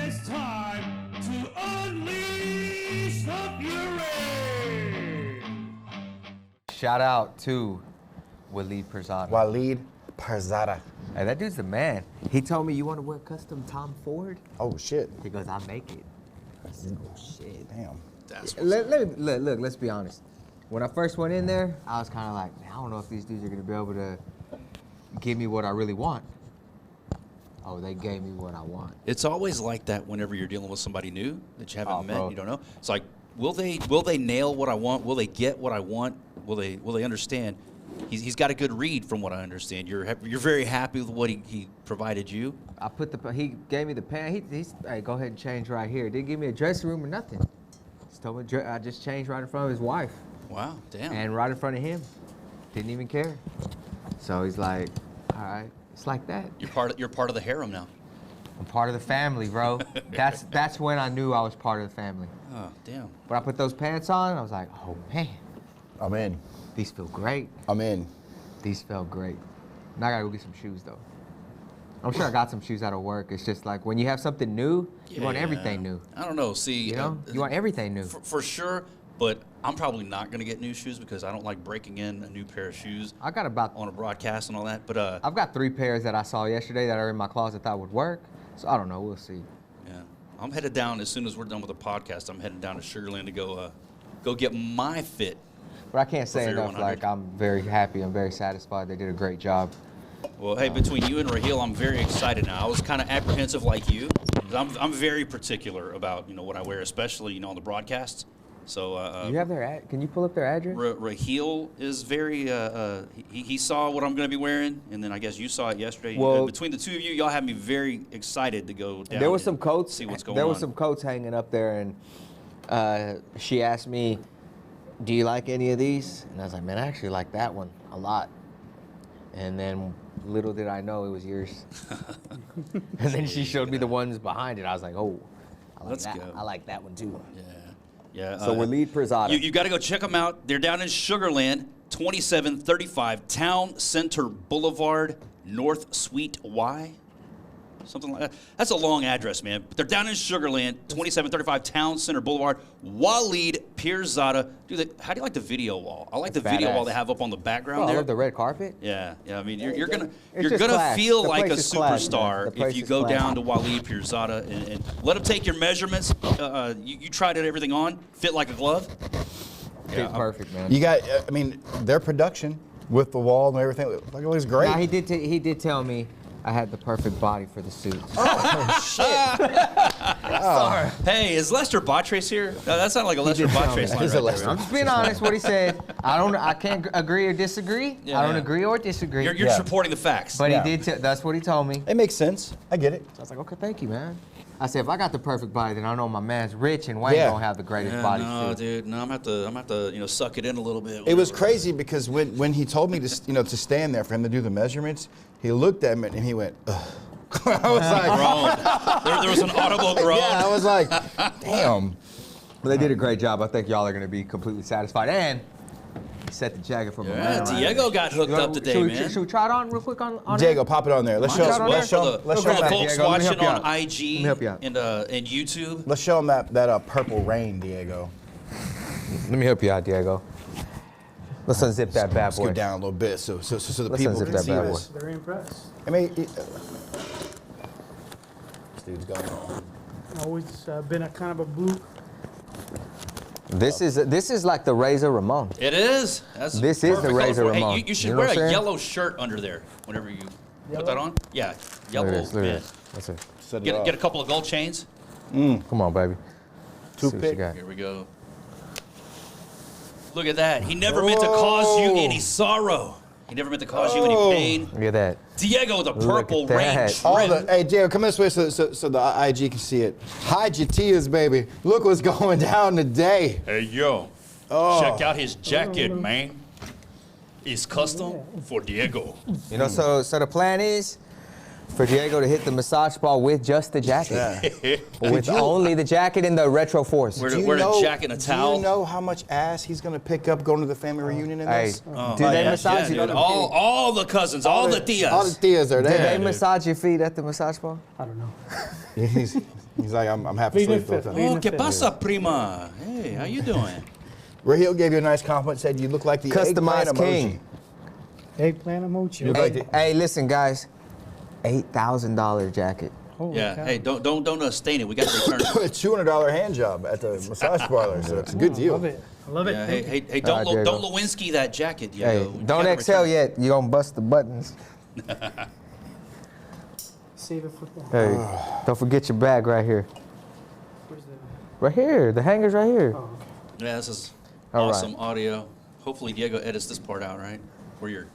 it's time to unleash the fury. Shout out to Waleed Perzada. Waleed Perzada. Hey, that dude's the man. He told me, you want to wear custom Tom Ford? Oh, shit. He goes, I'll make it. I said, oh, shit. Damn. That's Look, let's be honest. When I first went in there, I was kind of like, man, I don't know if these dudes are going to be able to give me what I really want. Oh, they gave me what I want. It's always like that whenever you're dealing with somebody new that you haven't met, bro. you don't know. It's like, will they nail what I want? Will they get what I want? Will they understand? He's got a good read from what I understand. You're very happy with what he provided you. He gave me the pants. He's hey, go ahead and change right here. Didn't give me a dressing room or nothing. Just told me I just changed right in front of his wife. Wow, damn. And right in front of him. Didn't even care. So he's like, all right, it's like that. You're part of the harem now. I'm part of the family, bro. That's when I knew I was part of the family. Oh, damn. When I put those pants on, I was like, oh man, I'm in. these feel great. I'm in. These felt great. Now I gotta go get some shoes though. I'm sure I got some shoes that'll work. It's just like when you have something new, you want everything new. I don't know. See, You know, you want everything new. for sure. But I'm probably not going to get new shoes because I don't like breaking in a new pair of shoes I got about on a broadcast and all that. But I've got 3 pairs that I saw yesterday that are in my closet that would work. So I don't know. We'll see. yeah, I'm headed down as soon as we're done with the podcast. I'm heading down to Sugar Land to go get my fit. But I can't say Fire enough. 100. Like I'm very happy. I'm very satisfied. They did a great job. Well, hey, between you and Raheel, I'm very excited now. I was kind of apprehensive like you. I'm very particular about what I wear, especially on the broadcasts. So You have their ad? Can you pull up their address? Raheel is very. He saw what I'm going to be wearing, and then I guess you saw it yesterday. Well- Between the two of you, y'all have me very excited to go down. There was and some coats. See what's going There on. was some coats hanging up there, and she asked me, "Do you like any of these?" And I was like, "Man, I actually like that one a lot." And then little did I know it was yours. And then she showed me the ones behind it. I was like, "Oh, I like Let's that. go. I like that one too." Yeah. So Waleed Perzada. You got to go check them out. They're down in Sugar Land, 2735 Town Center Boulevard, North Suite Y. Something like that. That's a long address, man. But they're down in Sugar Land, 2735 Town Center Boulevard. Waleed Perzada. Dude, how do you like the video wall? I like the video wall badass. they have up on the background Oh, I there. love the red carpet. Yeah. I mean, you're gonna It's just class. feel The like a place is class, man. superstar The place if you is go class. down to Waleed Perzada and let them take your measurements. You tried everything on, fit like a glove. Fit perfect, man. You got, I mean, their production with the wall and everything, like it looks great. Now, he did tell me I had the perfect body for the suit. Hey, is Lester Bottrace here? No, that sounded like a Lester did tell me Bottrace that. line He's right a there, Lester. man. I'm just being honest. What he said. I can't agree or disagree. Yeah, I don't yeah. agree or disagree. You're just reporting the facts. But Yeah. he did. That's what he told me. It makes sense. I get it. So I was like, okay, thank you, man. I said, if I got the perfect body, then I know my man's rich and Wayne Yeah. don't have the greatest Yeah, body no, too. dude. No, I'm gonna have to suck it in a little bit. It was whatever. crazy because when he told me to stand there for him to do the measurements, he looked at me and he went, ugh. I was like, Groan. There was an audible groan. yeah, I was like, damn. But they did a great job. I think y'all are going to be completely satisfied. And he set the jacket for my Yeah, man. right? Diego got hooked up today, should we, man. Should we try it on real quick on Diego, pop it on there. Let's show, Shot on let's there? show, For the, let's for show the that. Diego, folks let me watching help you on out. IG me help you out. and YouTube. Let's show him that purple rain, Diego. Let me help you out, Diego. Let's unzip that bad boy. Scoot down a little bit so the Let's people unzip can that see bad boy. this. Very impressed. I mean, this dude's going on. Always been a kind of a blue. This is like the Razor Ramon. It is. That's This is the perfect Razor color for it. Ramon. Hey, you should You know wear what I'm a saying? yellow shirt under there whenever you put that Yellow? on. Yeah, Look yellow. at this. Look man. at this. That's it. Set it Get up. a couple of gold chains. Come on, baby. See what you Toothpick. got. Here we go. Look at that. He never meant to cause you any sorrow. He never meant to cause you any pain. Look at that. Diego, the Look purple at rain that. All trim. hey, Diego, come this way so the IG can see it. Hide your tears, baby. Look what's going down today. Hey, yo. Oh. Check out his jacket, man. It's custom for Diego. You know, so the plan is for Diego to hit the massage ball with just the jacket. With only the jacket and the retro force. We're Do you wearing know- a jacket and a towel. Do you know how much ass he's gonna pick up going to the family reunion in Hey, this? do they massage yeah, you? dude. All the cousins, all the tias. All the tias are Do they there. massage your feet at the massage ball? I don't know. He's like, I'm half asleep the whole time. Oh, ¿qué pasa, prima? Hey, how you doing? Raheel gave you a nice compliment, said you look like the Customized eggplant king. Eggplant emoji. You look like the- Hey, listen, guys. $8,000 jacket. Holy Yeah. cow. Hey, don't stain it. We got to return it. It's a $200 hand job at the massage parlor, so it's a good I deal. love it. I love it. Yeah, Thank hey, you. hey, don't Diego. don't Lewinsky that jacket, Diego. Hey, We don't gotta exhale return it. yet. You're going to bust the buttons. Save it for that. Hey, don't forget your bag right here. Where's the? Right here. The hanger's right here. Oh, okay. Yeah, this is All awesome right. audio. Hopefully Diego edits this part out, right? Where you're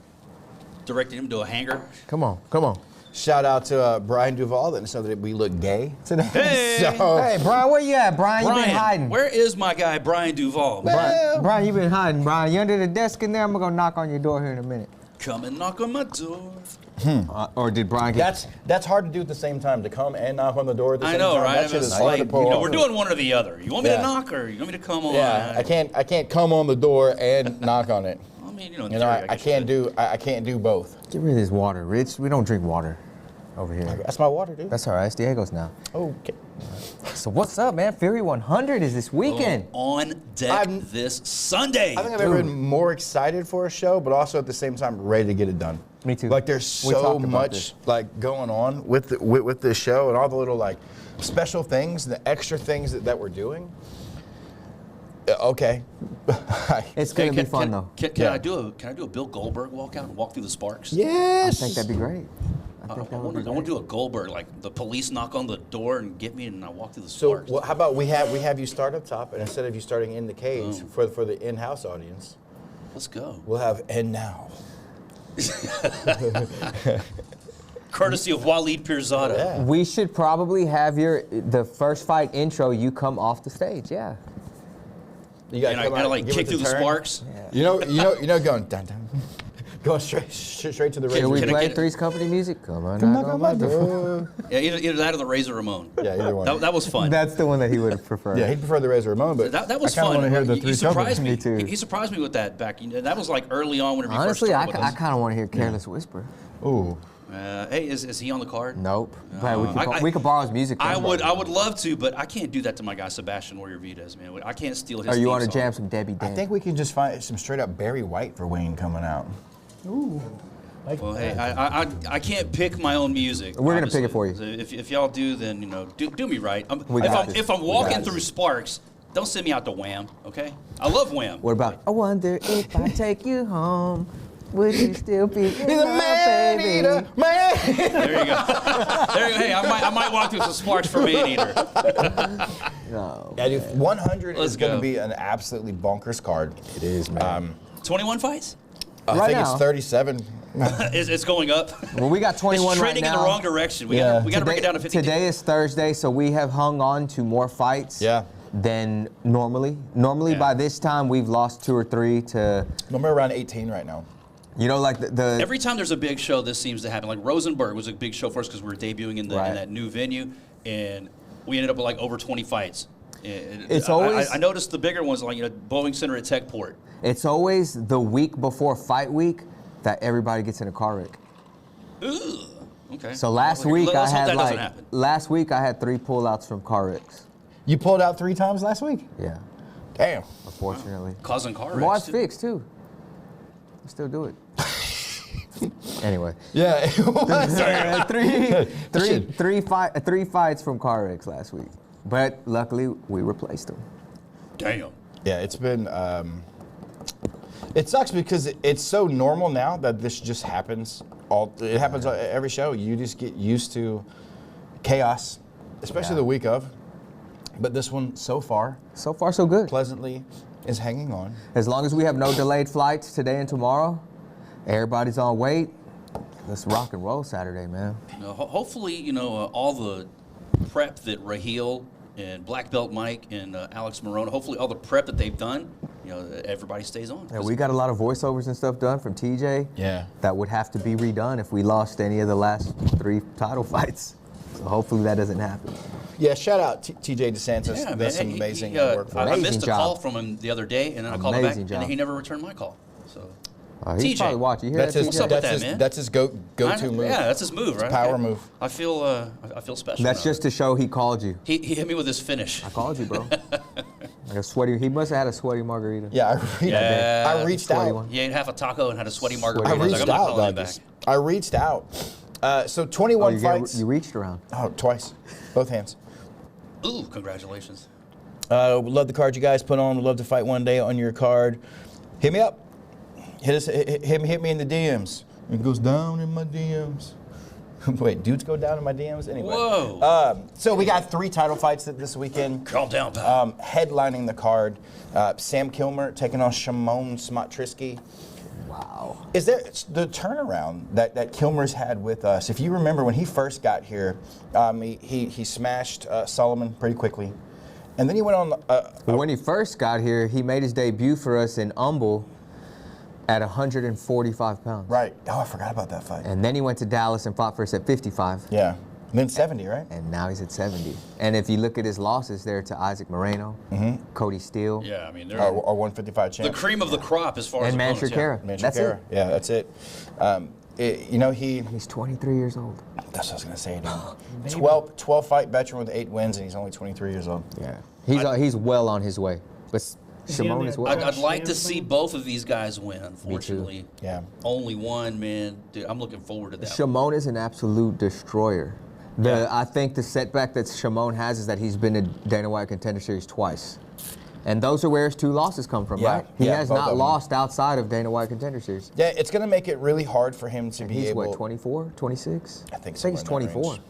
directing him to a hanger. Come on. Come on. Shout out to Brian Duvall that said that we look gay today. Hey! So, Hey, Brian, where you at, Brian? You been hiding. where is my guy Brian Duvall? Brian, you been hiding, Brian. You under the desk in there? I'm going to knock on your door here in a minute. Come and knock on my door. Or did Brian get... that's hard to do at the same time, to come and knock on the door at the I same know, time. right? That shit It's is hard like, to pull off. we're doing one or the other. You want me Yeah. to knock or you want me to come on? Yeah, I can't come on the door and knock on it. I mean, in You know, theory, I guess you can't could. do I can't do both. Get rid of this water, Rich. We don't drink water over here. That's my water, dude. That's all right. It's Diego's now. Okay. So what's up, man? Fury 100 is this weekend. On deck I'm- this Sunday. I think I've ever been more excited for a show, but also at the same time ready to get it done. Me too. Like there's We so talked about much this. like going on with with this show and all the little like special things, the extra things that we're doing. Okay. It's going to be fun, though. Can Yeah. I do a Bill Goldberg walkout and walk through the sparks? Yes. I think that'd be great. I I think that would want be to great. do a Goldberg, like the police knock on the door and get me, and I walk through the So sparks. how about we have you start up top, and instead of you starting in the cage for the in-house audience, Let's go. we'll have "And Now." Courtesy of Waleed Pirzada. Yeah. We should probably have the first fight intro. You come off the stage, yeah. You gotta And I come gotta out, like give kick it through the turn. sparks. You know, going dun dun, going straight to the Can razor. we Can I play get it? Three's Company music? Come on, Knock knock on on my my door. door. Yeah, either that or the Razor Ramon. Yeah, either one. That was fun. That's the one that he would have preferred. Yeah, he'd prefer the Razor Ramon, but That was I kinda fun. want to hear the He Three's surprised Company. me. Me too. He surprised me with that back. That was like early on whenever Honestly, he I first started with kind of want to hear Careless Whisper. Ooh. us. Hey, is he on the card? Nope. But I- we could borrow his music. I though. would love to, but I can't do that to my guy Sebastian Warrior Vides, man. I can't steal his. Or you theme want to song. jam some Debbie I Dan? think we can just find some straight up Barry White for Wayne coming out. Ooh. Like Well, that. hey, I can't pick my own music. We're gonna pick obviously. it for you. So if y'all do, then do me right. We got this. If I'm We walking got through this. Sparks, don't send me out to Wham. Okay? I love Wham. What about? I wonder if I take you home, would you still be He's a my man baby? eater, man. There you go. There you go. Hey, I might walk through some Sparks for Man Eater. No. Yeah, dude, 100 Let's is going go. to be an absolutely bonkers card. It is, man. 21 fights? I Right think now. it's 37. It's going up. Well, we got 21 It's right trending now. in the wrong direction. We Yeah. got to break it down to 50. Today is Thursday, so we have hung on to more fights Yeah. than normally. Normally, Yeah. by this time, we've lost 2 or 3 to, I'm around 18 right now. like the Every time there's a big show, this seems to happen. Like Rosenberg was a big show for us because we were debuting in Right. that new venue, and we ended up with like over 20 fights. And It's I- always- I noticed the bigger ones like Boeing Center at Techport. It's always the week before fight week that everybody gets in a car wreck. Ugh. Okay. So last Well, week I let's hope had that doesn't happen. last week I had 3 pullouts from car wrecks. You pulled out 3 times last week? Yeah, Damn. unfortunately. Causing car Well, wrecks. it's fixed too. I still do it. Anyway, Yeah. three fights from car wrecks last week, but luckily we replaced them. Damn. Yeah, it's been. It sucks because it's so normal now that this just happens. It happens at every show. You just get used to chaos, especially Yeah. the week of. But this one, so far, So far, so good. pleasantly is hanging on. As long as we have no delayed flights today and tomorrow, everybody's on wait. Let's rock and roll Saturday, man. Hopefully, all the prep that Raheel and Black Belt Mike and Alex Morona, hopefully all the prep that they've done everybody stays on. Yeah, we got a lot of voiceovers and stuff done from TJ. Yeah. That would have to be redone if we lost any of the last 3 title fights. So hopefully that doesn't happen. Yeah, shout out TJ DeSantis. Yeah, Does some man, amazing he, work for I us. Amazing missed a job. call from him the other day, and then I called him back, Amazing job. and he never returned my call. So He's TJ. probably watching. You hear That's that, his, What's up TJ? with that's that, his, man? that's his go-to move. Yeah, that's his move, right? power move. I feel special. That's now. just to show he called you. He hit me with his finish. I called you, bro. Like a sweaty. He must have had a sweaty margarita. Yeah, Yeah. I reached Sweaty out. one. He ate half a taco and had a sweaty margarita. I I was like, reached I'm not out, calling him back. Douglas. I reached out. So Oh, 21 fights. you reached around. Oh, twice. Both hands. Ooh, congratulations. We love the card you guys put on. We'd love to fight one day on your card. Hit me up. Hit me in the DMs. It goes down in my DMs. Wait, dudes go down in my DMs? Anyway. Whoa. So we got 3 title fights this weekend. Calm down, pal. Headlining the card, Sam Kilmer taking on Shimon Smotriski. Wow. Is there the turnaround that Kilmer's had with us? If you remember when he first got here, he smashed Solomon pretty quickly, and then he went on. But when he first got here, he made his debut for us in Humble at 145 pounds. Right. Oh, I forgot about that fight. And then he went to Dallas and fought for us at 55. Yeah. And then 70, right? And now he's at 70. And if you look at his losses, they're to Isaac Moreno, Cody Steele, Yeah, I mean, they're Our 155 champ. the cream of the crop as far as and opponents, Manchur yeah. Kara. That's it. Yeah, that's it. He's 23 years old. That's what I was gonna say. Dude. 12 fight veteran with 8 wins, and he's only 23 years old. Yeah. He's well on his way. But Is he on Shimon the as well. I'd like to Champ see thing? both of these guys win. Unfortunately, Yeah. only one, man. Dude, I'm looking forward to that. Shimon is an absolute destroyer. I think the setback that Shimon has is that he's been to Dana White Contender Series twice. And those are where his 2 losses come from, Yeah, right? He yeah, has both of not them. lost outside of Dana White Contender Series. Yeah, it's gonna make it really hard for him to be He's able. what, 24, 26? I think he's somewhere in that 24. range.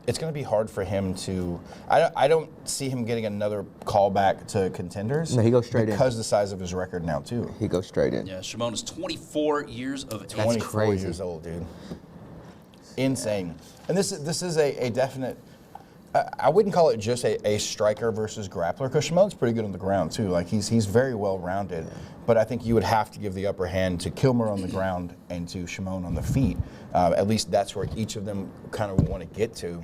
It's going to be hard for him to. I don't see him getting another callback to contenders. No, he goes straight in. because the size of his record now too. He goes straight in. Yeah, Shimon is 24 years of age. 24 crazy. years old, dude. Insane. And this is a definite. I wouldn't call it just a striker versus grappler, because Shimon's pretty good on the ground too. Like he's very well rounded, but I think you would have to give the upper hand to Kilmer on the ground and to Shimon on the feet. At least that's where each of them kind of want to get to.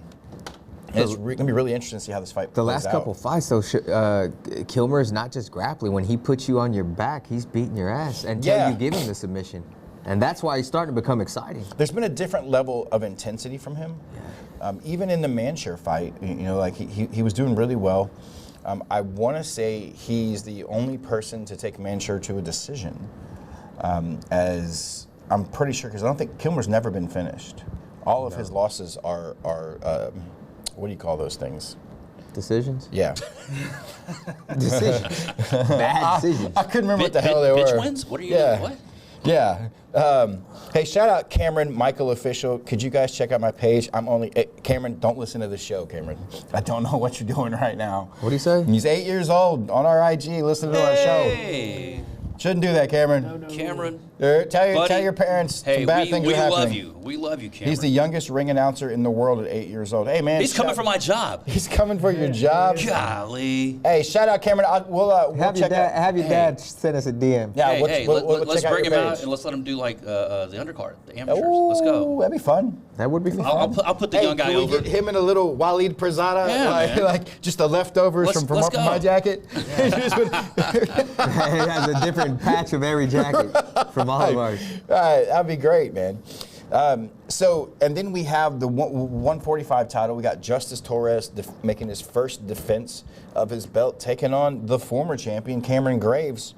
And it's gonna be really interesting to see how this fight The plays last out. couple fights, though, Kilmer is not just grappling. When he puts you on your back, he's beating your ass until Yeah. you give him the submission. And that's why he's starting to become exciting. There's been a different level of intensity from him. Even in the Manchur fight, like he was doing really well. I want to say he's the only person to take Manchur to a decision, as I'm pretty sure, because I don't think Kilmer's never been finished. All of his losses are what do you call those things? Decisions? Yeah. Decisions. Bad decisions. I couldn't remember what the hell they bitch were. wins? What are you? Yeah. What? Yeah. Hey, shout out Cameron Michael Official. Could you guys check out my page? Cameron, don't listen to the show, Cameron. I don't know what you're doing right now. What do you say? He's 8 years old on our IG, listening to our show. Hey, Shouldn't do that, Cameron. Cameron. Tell Buddy, your parents Hey, some bad we things are happening. love you. We love you, Cameron. He's the youngest ring announcer in the world at 8 years old. Hey, man. He's coming for my job. He's coming for your job. Golly. Hey, shout out Cameron. We'll Have your check out. dad send us a DM. Yeah, Hey, we'll let's check out bring your him out page. and let's let him do like the undercard, the amateurs. Let's go. Ooh, that'd be fun. That would be fun. I'll put the Hey, young guy can we over. get him and a little Waleed Prezada, Yeah, man. like just the leftovers Let's from go. my jacket? He has a different patch of every jacket from all of ours. All right, that'd be great, man. And then we have the 145 title. We got Justice Torres making his first defense of his belt, taking on the former champion, Cameron Graves.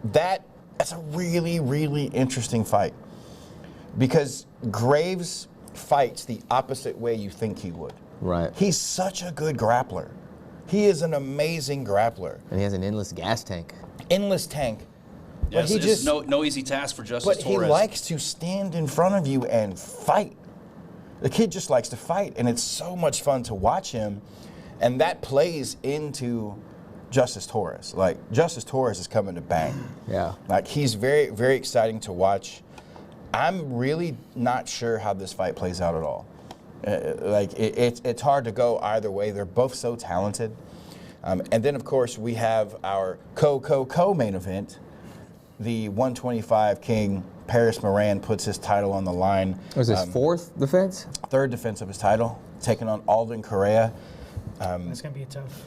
That's a really, really interesting fight, because Graves fights the opposite way you think he would. Right. He's such a good grappler. He is an amazing grappler. And he has an endless gas tank. Endless tank. Yeah, But he it's just no easy task for Justice But he Torres. likes to stand in front of you and fight. The kid just likes to fight, and it's so much fun to watch him. And that plays into Justice Torres. Like, Justice Torres is coming to bang. Yeah. Like, he's very, very exciting to watch. I'm really not sure how this fight plays out at all. It's hard to go either way. They're both so talented. And then, of course, we have our co-main event. The 125 King, Paris Moran, puts his title on the line. Was his fourth defense? Third defense of his title, taking on Alden Correa. It's gonna be a tough.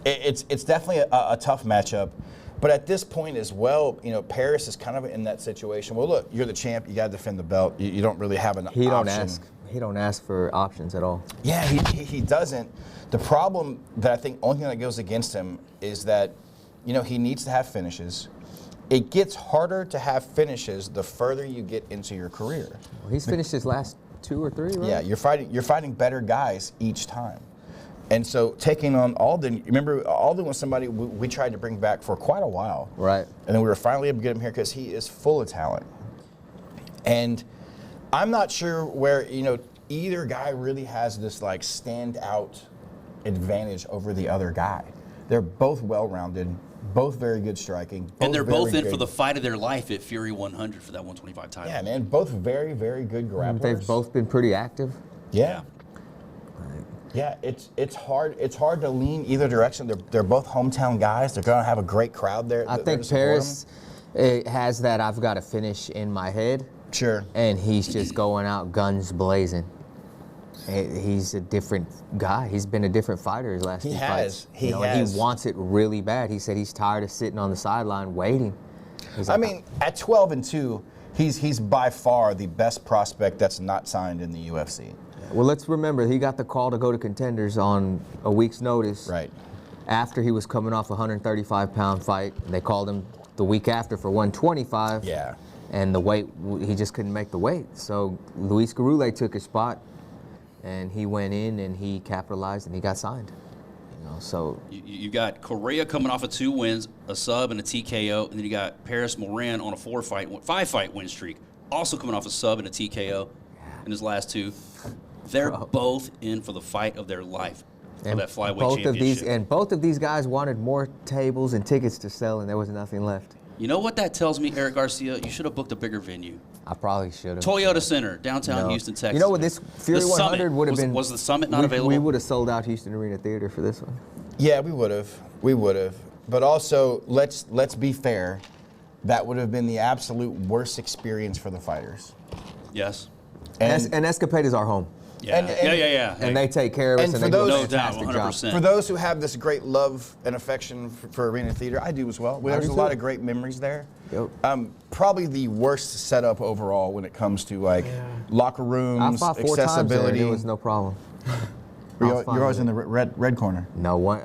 It's definitely a tough matchup. But at this point as well, you know, Paris is kind of in that situation. Well, look, you're the champ. You got to defend the belt. You don't really have an option. He don't ask for options at all. Yeah, he doesn't. The problem that I think only thing that goes against him is that, you know, he needs to have finishes. It gets harder to have finishes the further you get into your career. Well, he's finished his last 2 or 3, right? Yeah, you're fighting better guys each time. And so taking on Alden, remember Alden was somebody we tried to bring back for quite a while. Right. And then we were finally able to get him here because he is full of talent. And I'm not sure where, you know, either guy really has this like standout advantage over the other guy. They're both well-rounded, both very good striking. And they're both in very for the good- fight of their life at Fury 100 for that 125 title. Yeah, man, both very, very good grapplers. They've both been pretty active. Yeah. Yeah, it's hard to lean either direction. They're both hometown guys. They're gonna have a great crowd there. I there think to support Paris has that I've got to finish in my head, them. Sure. and he's just going out guns blazing. He's a different guy. He's been a different fighter his last He few has. fights. He and has. he wants it really bad. He said he's tired of sitting on the sideline waiting. He's I like, mean, at 12-2, he's by far the best prospect that's not signed in the UFC. well, let's remember he got the call to go to Contenders on a week's notice. Right. After he was coming off a 135-pound fight, they called him the week after for 125. Yeah. And the weight, he just couldn't make the weight. So Luis Garule took his spot, and he went in and he capitalized and he got signed. You know, so You got Correa coming off of 2 wins, a sub and a TKO, and then you got Paris Moran on a 5-fight win streak, also coming off a sub and a TKO in his last 2. They're both in for the fight of their life for that flyweight championship. both of these guys wanted more tables and tickets to sell, and there was nothing left. You know what that tells me, Eric Garcia? You should have booked a bigger venue. I probably should have. Toyota Center, downtown No. Houston, Texas. You know what? This Fury The 100 Summit. would have been. Was the Summit not we, available? We would have sold out Houston Arena Theater for this one. Yeah, we would have. We would have. But also, let's be fair. That would have been the absolute worst experience for the fighters. Yes. And Escapade is our home, Yeah. And- Yeah. and they take care of us, And and for they do a those- No doubt, fantastic job. 100%. For those who have this great love and affection for arena theater, I do as well. There's do a lot too. of great memories there. Yep. Probably the worst setup overall when it comes to like Yeah. locker I rooms, fought 4 times there, accessibility. and it was no problem. You're always in the red corner. No one.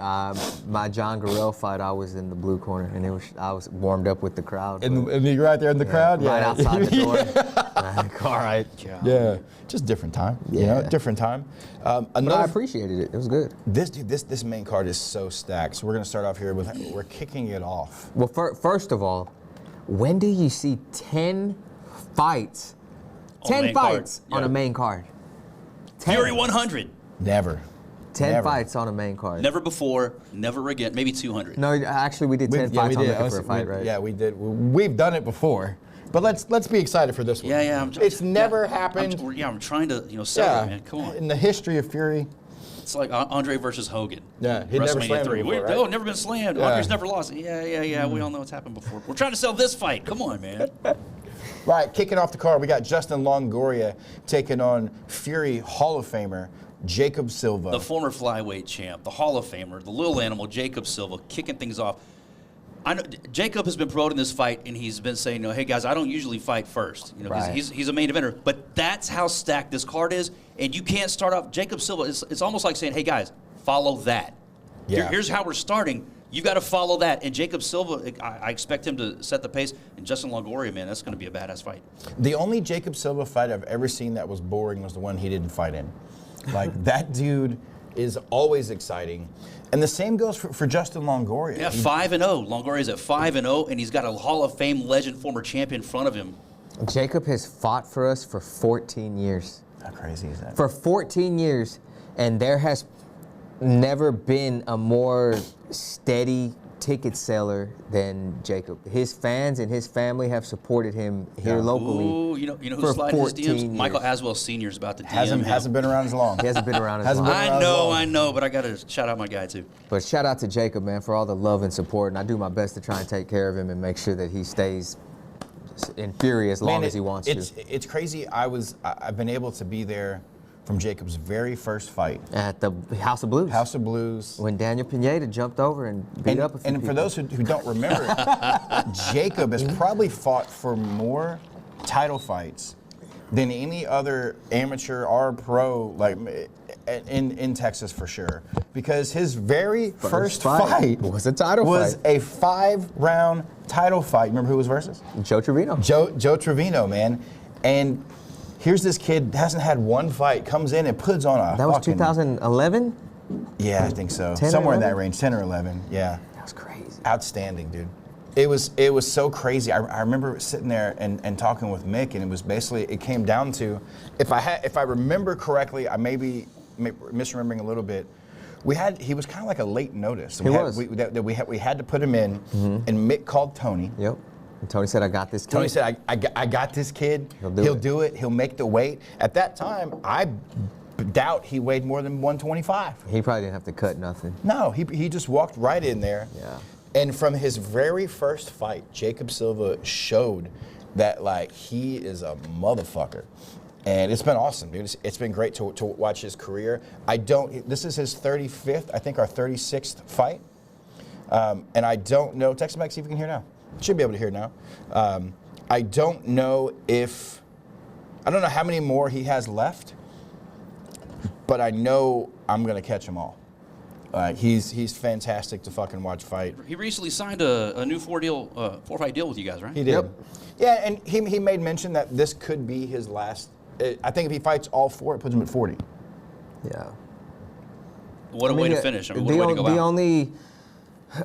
My John Garrell fight, I was in the blue corner, and I was warmed up with the crowd. but- And you're right there in the crowd. right Yeah. outside the door. I'm like, all right. Yeah, just different time. You know, Yeah. different time. But I Another appreciated it. It was good. this main card is so stacked. So we're gonna start off here with we're kicking it off. Well, first of all, when do you see 10 fights? On the 10 main card, fights on yeah. a main card. 10, Fury 100. Never. 10 never. fights on a main card. Never before, never again. Maybe 200. No, actually, we did 10 fights on Liquor for a fight, right? Yeah, we did. We've done it before, but let's be excited for this one. Yeah. It's never happened. I'm trying to, sell it, man. Come on. In the history of Fury. It's like Andre versus Hogan. Yeah, he'd never WrestleMania slammed 3. him before, right? Oh, never been slammed. Yeah. Andre's never lost. Yeah. We all know what's happened before. We're trying to sell this fight. Come on, man. Right, kicking off the card, we got Justin Longoria taking on Fury Hall of Famer Jacob Silva. The former flyweight champ, the Hall of Famer, the little animal, Jacob Silva, kicking things off. I know Jacob has been promoting this fight, and he's been saying, hey guys, I don't usually fight first. Right. He's a main eventer. But that's how stacked this card is, and you can't start off. Jacob Silva, it's almost like saying, hey guys, follow that. Yeah. Here's how we're starting. You got to follow that. And Jacob Silva, I expect him to set the pace. And Justin Longoria, man, that's going to be a badass fight. The only Jacob Silva fight I've ever seen that was boring was the one he didn't fight in. Like, that dude is always exciting. And the same goes for Justin Longoria. Yeah, He- 5-0. Longoria's at 5-0, and he's got a Hall of Fame legend, former champion in front of him. Jacob has fought for us for 14 years. How crazy is that? For 14 years, and there has never been a more steady ticket seller than Jacob. His fans and his family have supported him here locally. Ooh, you know who's for sliding his 14 DMs? years. Michael Aswell Sr. is about to DM Hasn't him. been around as long. He hasn't been around as Hasn't long. been around I know, but I got to shout out my guy, too. But shout out to Jacob, man, for all the love and support. And I do my best to try and take care of him and make sure that he stays in Fury as long as he wants to. It's crazy. I've been able to be there from Jacob's very first fight. At the House of Blues. House of Blues. When Daniel Pineda jumped over and beat up a few And people. for those who don't remember, Jacob has probably fought for more title fights than any other amateur or pro, like in Texas for sure. Because his very first fight was a title was fight. a 5-round title fight. Remember who was versus? Joe Trevino. Joe Trevino, man. And here's this kid, hasn't had one fight, comes in and puts on a That was fucking- 2011? Yeah, I think so. 10 or Somewhere in 11? that range, 10 or 11, yeah. That was crazy. Outstanding, dude. It was so crazy. I remember sitting there and talking with Mick, and it was basically, it came down to, if I remember correctly, I may be misremembering a little bit. He was kind of like a late notice. He was. We had to put him in, and Mick called Tony. Yep. And Tony said, I got this kid. Tony said, I got this kid. He'll do it. He'll make the weight. At that time, I doubt he weighed more than 125. He probably didn't have to cut nothing. No, he just walked right in there. Yeah. And from his very first fight, Jacob Silva showed that, like, he is a motherfucker. And it's been awesome, dude. It's been great to watch his career. This is his 35th, I think our 36th fight. And I don't know, text him back, see if you can hear now. Should be able to hear now. I don't know how many more he has left, but I know I'm gonna catch them all. He's fantastic to fucking watch fight. He recently signed a new 4-fight deal with you guys, right? He did. Yep. Yeah, and he made mention that this could be his last. I think if he fights all 4, it puts him at 40. Yeah. What a way to finish. I mean, what a way to go the out. only,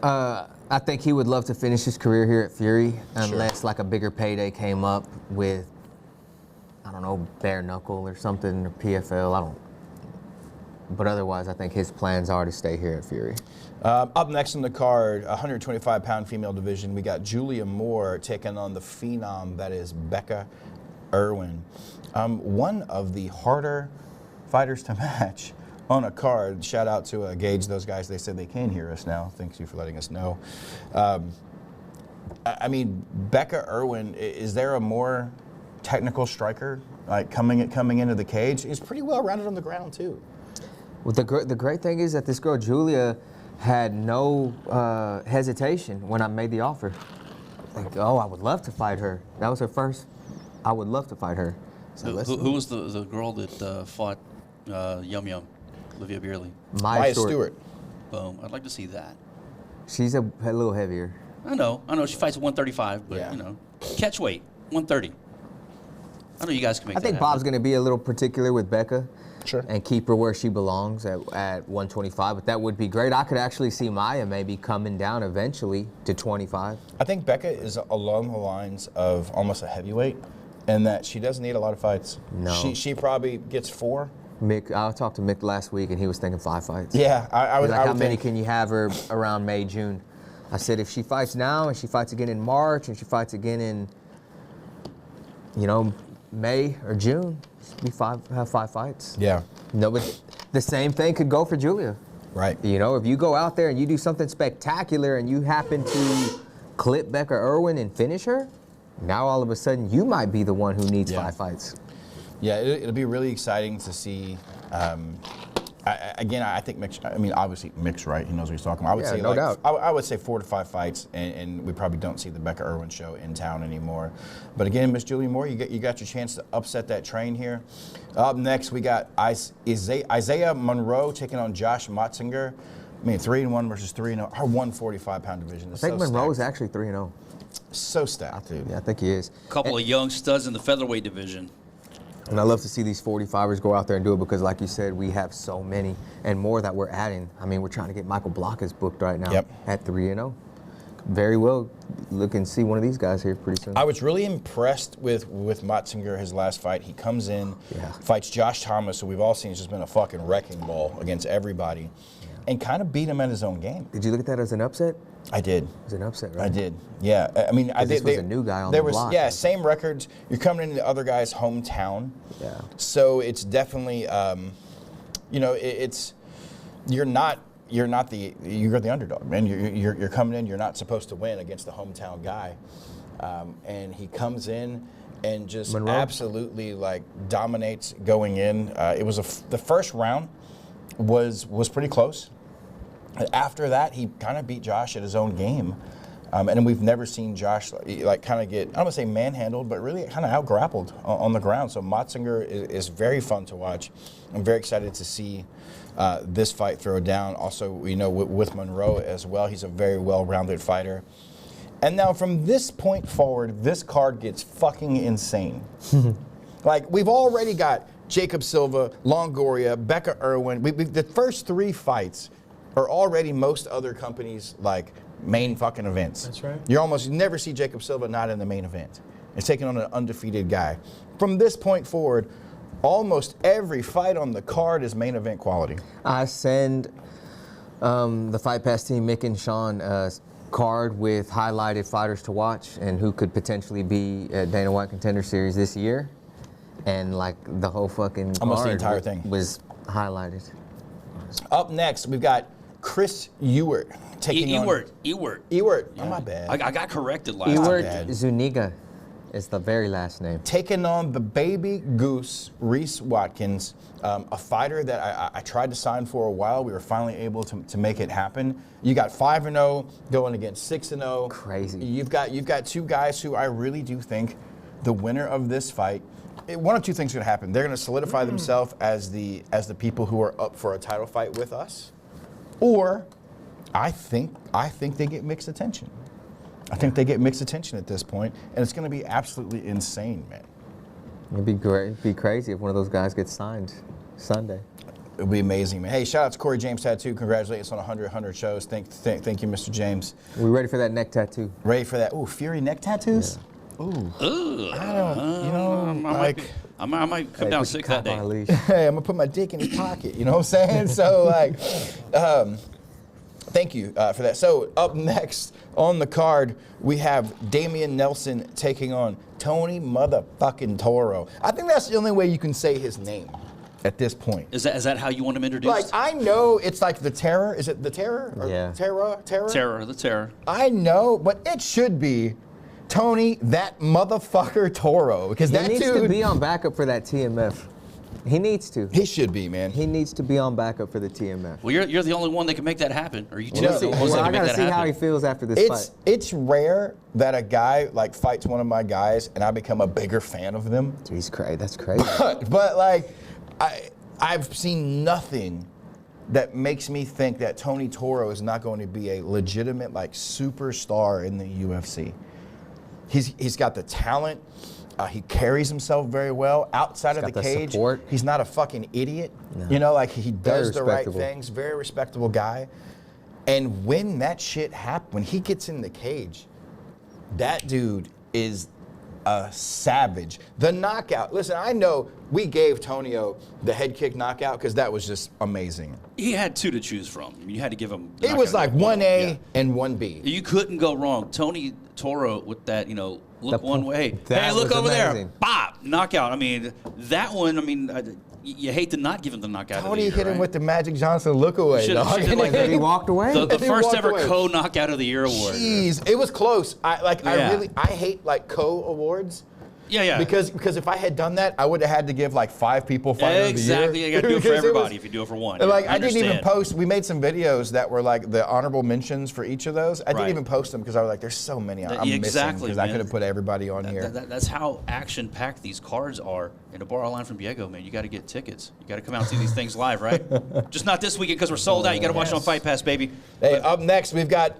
I think he would love to finish his career here at Fury unless like a bigger payday came up with, I don't know, bare knuckle or something, or PFL. But otherwise, I think his plans are to stay here at Fury. Up next in the card, 125-pound female division, we got Julia Moore taking on the phenom that is Becca Irwin. One of the harder fighters to match on a card. Shout out to Gage, those guys. They said they can hear us now. Thank you for letting us know. I mean, Becca Irwin, is there a more technical striker like coming into the cage? He's pretty well rounded on the ground too. Well, the great thing is that this girl, Julia, had no hesitation when I made the offer. Like, oh, I would love to fight her. That was her first. I would love to fight her. So Who was the girl that fought Yum Yum, Olivia Beerley? Maya Stewart. Boom. I'd like to see that. She's a little heavier. I know. She fights 135, but Yeah. catch weight 130. I know you guys can make I that think happen. Bob's going to be a little particular with Becca. Sure. And keep her where she belongs at 125. But that would be great. I could actually see Maya maybe coming down eventually to 25. I think Becca is along the lines of almost a heavyweight, in that she doesn't need a lot of fights. No. She probably gets 4. Mick, I talked to Mick last week, and he was thinking 5 fights. Yeah, I He's would. like, I how would many think, can you have her around May, June? I said, if she fights now, and she fights again in March, and she fights again in, May or June, have 5 fights. Yeah. No, but the same thing could go for Julia. Right. If you go out there and you do something spectacular and you happen to clip Becca Irwin and finish her, now all of a sudden you might be the one who needs 5 fights. Yeah, it'll be really exciting to see. I think Mick's, obviously Mick's right. He knows what he's talking about. I would say no doubt. I would say 4 to 5 fights, and we probably don't see the Becca Irwin show in town anymore. But again, Miss Julia Moore, you got your chance to upset that train here. Up next, we got Isaiah Monroe taking on Josh Motzinger. 3-1 versus 3-0. Our 145-pound division is I think so Monroe is stacked. actually 3-0. So stacked, dude. Yeah, I think he is. Couple of young studs in the featherweight division. And I love to see these 45ers go out there and do it because, like you said, we have so many and more that we're adding. We're trying to get Michael Blockus booked right now at 3-0. Very well look and see one of these guys here pretty soon. I was really impressed with Motzinger, his last fight. He comes in, Yeah. fights Josh Thomas, who we've all seen has just been a fucking wrecking ball against everybody. and kind of beat him at his own game. Did you look at that as an upset? I did. It was an upset, right? I did. Yeah. I mean, I did. This was a new guy on the block. Yeah, same records. You're coming into the other guy's hometown. Yeah. So it's definitely, it's you're the underdog, man. You're coming in. You're not supposed to win against the hometown guy, and he comes in and just Monroe? absolutely like dominates going in. It was the first round was pretty close. After that, he kind of beat Josh at his own game. And we've never seen Josh like kind of get, I don't want to say manhandled, but really kind of out-grappled on the ground. So Motzinger is very fun to watch. I'm very excited to see this fight throw down. Also, with Monroe as well, he's a very well-rounded fighter. And now from this point forward, this card gets fucking insane. Like, we've already got Jacob Silva, Longoria, Becca Irwin. The first 3 fights are already most other companies' like main fucking events. That's right. You never see Jacob Silva not in the main event. It's taking on an undefeated guy. From this point forward, almost every fight on the card is main event quality. I send the Fight Pass team, Mick and Sean, a card with highlighted fighters to watch and who could potentially be at Dana White Contender Series this year. And like the whole fucking Almost the card entire thing. was highlighted. Up next, we've got Chris Ewert taking on... Ewert. Ewert. Oh, my bad. I got corrected last Ewert time. bad. Zuniga is the very last name. Taking on the baby goose, Reese Watkins, a fighter that I tried to sign for a while. We were finally able to make it happen. You got 5-0 going against 6-0. Crazy. You've got 2 guys who I really do think the winner of this fight, one of 2 things are going to happen. They're going to solidify themselves as the people who are up for a title fight with us, or I think they get mixed attention. I think they get mixed attention at this point, and it's going to be absolutely insane, man. It'd be great. It'd be crazy if one of those guys gets signed Sunday. It would be amazing, man. Hey, shout out to Corey James Tattoo. Congratulations on 100 shows. Thank you, Mr. James. We ready for that neck tattoo? Ready for that? Ooh, Fury neck tattoos? Yeah. Ooh. I don't, I might come down sick that day. Hey, I'm gonna put my dick in his pocket. You know what I'm saying? So like, thank you for that. So up next on the card, we have Damian Nelson taking on Tony motherfucking Toro. I think that's the only way you can say his name at this point. Is that how you want him introduced? Like, I know it's like the Terror. Is it the Terror? Or Yeah. Terror? the terror. I know, but it should be Tony, that motherfucker Toro. Because He that needs dude, to be on backup for that TMF. He needs to. he should be, man. He needs to be on backup for the TMF. Well, you're the only one that can make that happen. Or you two Well, are the let's ones see. that I can make gotta that see happen. how he feels after this fight. It's rare that a guy like fights one of my guys and I become a bigger fan of them. He's crazy. That's crazy. But like, I've seen nothing that makes me think that Tony Toro is not going to be a legitimate like superstar in the UFC. He's got the talent. He carries himself very well outside of got the the cage. support. He's not a fucking idiot. No. You know, like he does the right respectable. things. Very respectable guy. And when that shit happens, when he gets in the cage, that dude is a savage. The knockout. Listen, I know we gave Tonio the head kick knockout because that was just amazing. He had 2 to choose from. You had to give him. It was like 1A Yeah. and 1B. You couldn't go wrong. Tony Toro with that, look The one po- way. that Hey, look was over amazing. there. Bop! Knockout. I mean, that one, you hate to not give him the knockout of the Tony year, hit him right? with the Magic Johnson look away. Should've- dog. should've like He walked away. The He first walked ever away. co-knockout of the year award. Jeez, it was close. Yeah. I hate like co-awards. Yeah. Because if I had done that, I would have had to give like 5 people fighter Exactly. of the year. You got to do it for Because everybody if you do it for one. And, like Yeah, I didn't even understand. post. We made some videos that were like the honorable mentions for each of those. I didn't Right. even post them because I was like, "There's so many I'm missing." Exactly, Because I man. could have put everybody on here. That's how action-packed these cards are. And to borrow a line from Diego, man, you got to get tickets. You got to come out and see these things live, right? Just not this weekend because we're sold out. You got to watch it on Fight Pass, baby. Hey, up next we've got.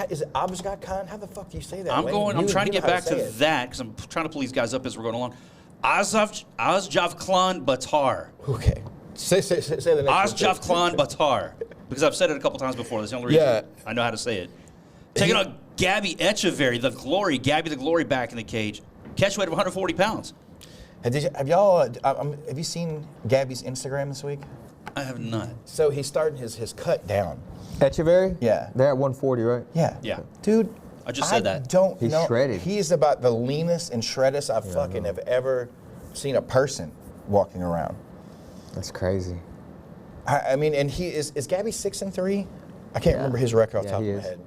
Is it Abzgat Khan? How the fuck do you say that? I'm Wayne? I'm You- trying to you get know how back to say it. that because I'm trying to pull these guys up as we're going along. Azjavklan Batar. Okay. Say the next one. Azjavklan Batar. Because I've said it a couple times before. That's the only reason Yeah. I know how to say it. Taking on Gabby Echeverry, the Glory. Gabby the Glory back in the cage. Catch weight of 140 pounds. Have y'all? Have you seen Gabby's Instagram this week? I have not. So he's starting his cut down. Echeverry? Yeah. They're at 140, right? Yeah. Yeah. Dude, I just said that. Don't He's know. shredded. He's about the leanest and shreddest I fucking have ever seen a person walking around. That's crazy. I mean, and he is Gabby 6-3? I can't remember his record off the top he of my is.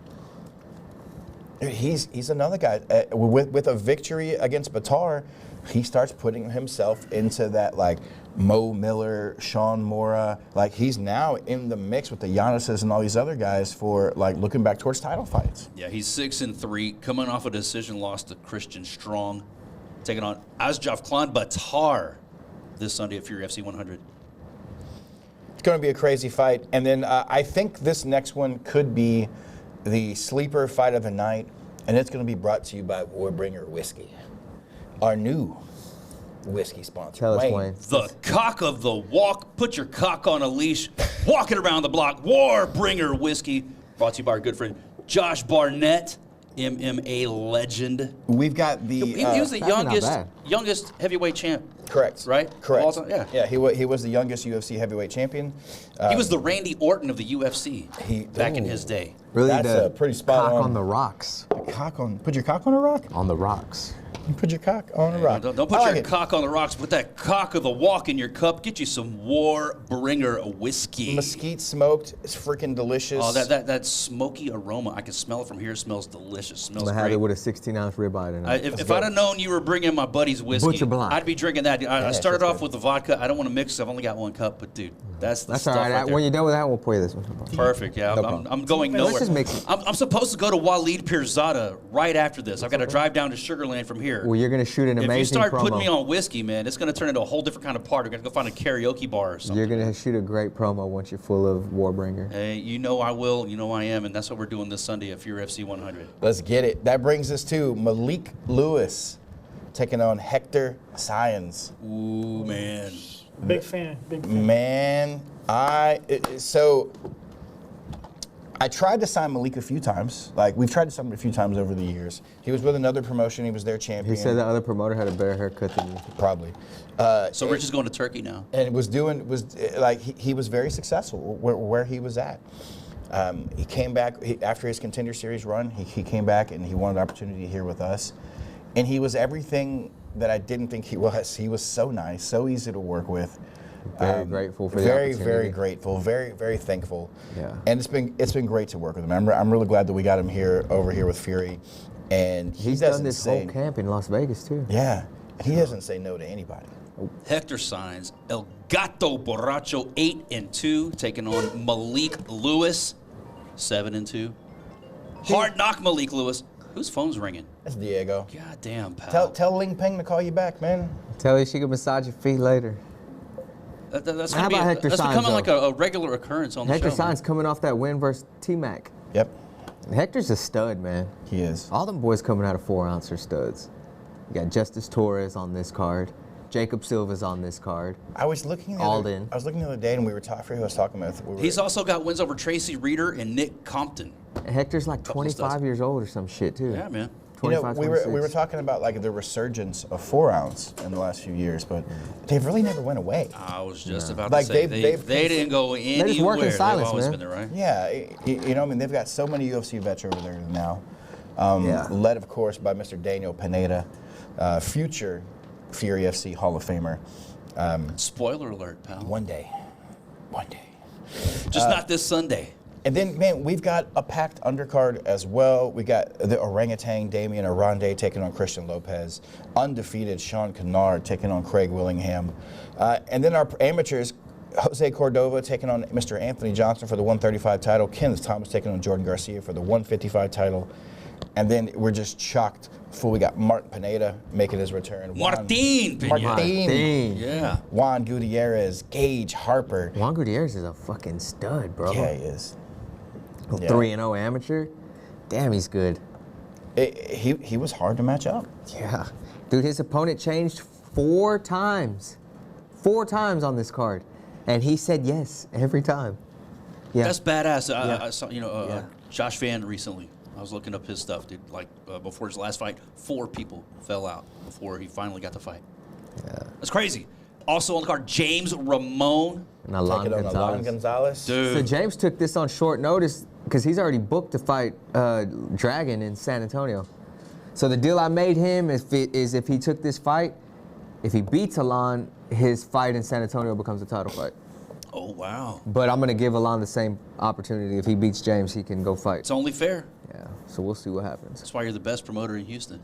head. He's another guy with a victory against Batar. He starts putting himself into that like Mo Miller, Sean Mora. Like he's now in the mix with the Giannis's and all these other guys for like looking back towards title fights. Yeah, he's 6-3, coming off a decision loss to Christian Strong, taking on Asjaf Batar this Sunday at Fury FC 100. It's going to be a crazy fight. And then I think this next one could be the sleeper fight of the night, and it's going to be brought to you by Warbringer Whiskey, our new whiskey sponsor. Tell us, Wayne. The cock of the walk. Put your cock on a leash. Walking around the block. Warbringer Whiskey. Brought to you by our good friend Josh Barnett, MMA legend. We've got the He was the That's not youngest heavyweight champ. correct, Right? Of Correct. all time? Yeah. Yeah. He was the youngest UFC heavyweight champion. He was the Randy Orton of the UFC back in his day. Really, That's the pretty spot cock on. on the rocks. Put your cock on a rock. On the rocks. Put your cock on a Hey, rock. Don't put I like your it. cock on the rocks. Put that cock of the walk in your cup. Get you some Warbringer Whiskey. Mesquite smoked. It's freaking delicious. Oh, that smoky aroma. I can smell it from here. It smells delicious. It I'm smells gonna have great. it with a 16-ounce ribeye tonight. If I'd have known you were bringing my buddy's whiskey, Butcher Blind. I'd be drinking that. I Yeah, started shit's off good. with the vodka. I don't want to mix. I've only got one cup, but dude, that's the That's stuff all right. right there. When you're done with that, we'll pour you this one. Perfect. Yeah, No I'm problem. going Let's nowhere. just mix it. I'm supposed to go to Waleed Pirzada right after this. I've got to drive down to Sugarland from here. Well, you're gonna shoot an If amazing you start promo. putting me on whiskey, man, it's going to turn into a whole different kind of party. We're going to go find a karaoke bar or something. You're gonna shoot a great promo once you're full of Warbringer. Hey, you know I will. You know I am, and that's what we're doing this Sunday at Fury FC 100. Let's get it. That brings us to Malik Lewis taking on Hector Science. Ooh, man. Big fan. Big fan. Man, so I tried to sign Malik a few times. Like we've tried to sign him a few times over the years. He was with another promotion. He was their champion. He said the other promoter had a better haircut than you. Probably. So Rich is going to Turkey now. And he was very successful where he was at. He came back after his Contender Series run. He came back and he wanted an opportunity here with us, and he was everything that I didn't think he was. He was so nice, so easy to work with. Very grateful for the very opportunity. grateful, very thankful. Yeah. And it's been great to work with him. I'm really glad that we got him over here with Fury, and he He's doesn't done this say whole camp in Las Vegas too. yeah, and he doesn't say no to anybody. Hector Signs, El Gato Borracho 8-2, taking on Malik Lewis 7-2. Hard knock Malik Lewis. Whose phone's ringing? That's Diego. God damn, pal. Tell Ling Peng to call you back, man. Tell you she can massage your feet later. That's How gonna be about Hector that's Signs, becoming like though? a regular occurrence on the Hector show. Signs coming off that win versus T-Mac. Yep, Hector's a stud, man. he is. All them boys coming out of 4-ounce are studs. You got Justice Torres on this card. Jacob Silva's on this card. I was looking the Alden. other day, and we were talking. Who I was talking with. He's also got wins over Tracy Reeder and Nick Compton. Hector's like Couple of 25 studs. years old or some shit too. Yeah, man. 25, we were 26. talking about like the resurgence of 4-ounce in the last few years, but they've really never went away. I was just about Like, to say they've they didn't go anywhere. just work in silence, They've always man. been there, right? Yeah, you know, I mean, they've got so many UFC vets over there now. Yeah. Led, of course, by Mr. Daniel Pineda, future Fury FC Hall of Famer. Spoiler alert, pal. One day. Just not this Sunday. And then, man, we've got a packed undercard as well. We got the orangutan Damian Arande taking on Christian Lopez. Undefeated Sean Kennard taking on Craig Willingham. And then our amateurs, Jose Cordova taking on Mr. Anthony Johnson for the 135 title. Kenneth Thomas taking on Jordan Garcia for the 155 title. And then we're just chocked full. We got Martin Pineda making his return. Martin Pineda. Martin. Yeah. Juan Gutierrez, Gage Harper. Juan Gutierrez is a fucking stud, bro. Yeah, he is. Yeah. 3-0 amateur. Damn, he's good. He was hard to match up. Yeah. Dude, his opponent changed 4 times. 4 times on this card. And he said yes every time. Yeah. That's badass. Yeah. I saw, Yeah. Josh Van recently. I was looking up his stuff, dude. Like before his last fight, 4 people fell out before he finally got the fight. Yeah. That's crazy. Also on the card, James Ramon And Alan Take it on Alan Gonzalez. Dude. So James took this on short notice because he's already booked to fight Dragon in San Antonio. So the deal I made him is if he took this fight, if he beats Alan, his fight in San Antonio becomes a title fight. Oh, wow. But I'm gonna give Alan the same opportunity. If he beats James, he can go fight. It's only fair. Yeah. So we'll see what happens. That's why you're the best promoter in Houston.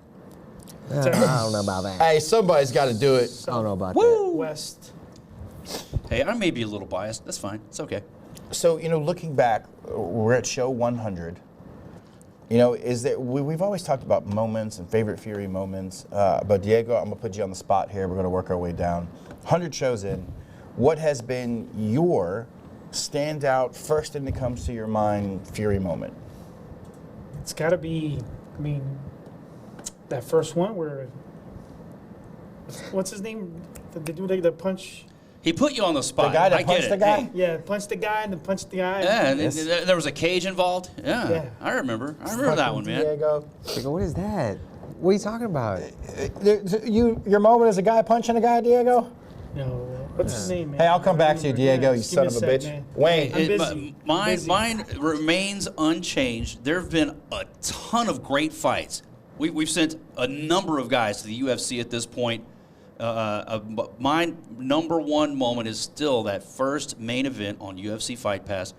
I don't know about that. Hey, somebody's got to do it. I don't know about that. West. Hey, I may be a little biased. That's fine. It's okay. So, looking back, we're at show 100. Is that we've always talked about moments and favorite Fury moments. But Diego, I'm going to put you on the spot here. We're going to work our way down. 100 shows in. What has been your standout, first thing that comes to your mind, Fury moment? It's got to be, that first one where, what's his name? They do the punch. He put you on the spot. The guy that I get punched it. the guy? Hey. Yeah, punch the guy and then punch the guy. Yeah, and Yes. there was a cage involved. Yeah, Yeah. I remember. I remember that one, man. Diego. Like, what is that? What are you talking about? Your moment as a guy punching a guy, Diego? No, what's his name, man? Hey, I'll come back to you, Diego, you just son give of me a sec, bitch. man. Wayne. I'm busy. Mine remains unchanged. There have been a ton of great fights. We've sent a number of guys to the UFC at this point. My number one moment is still that first main event on UFC Fight Pass.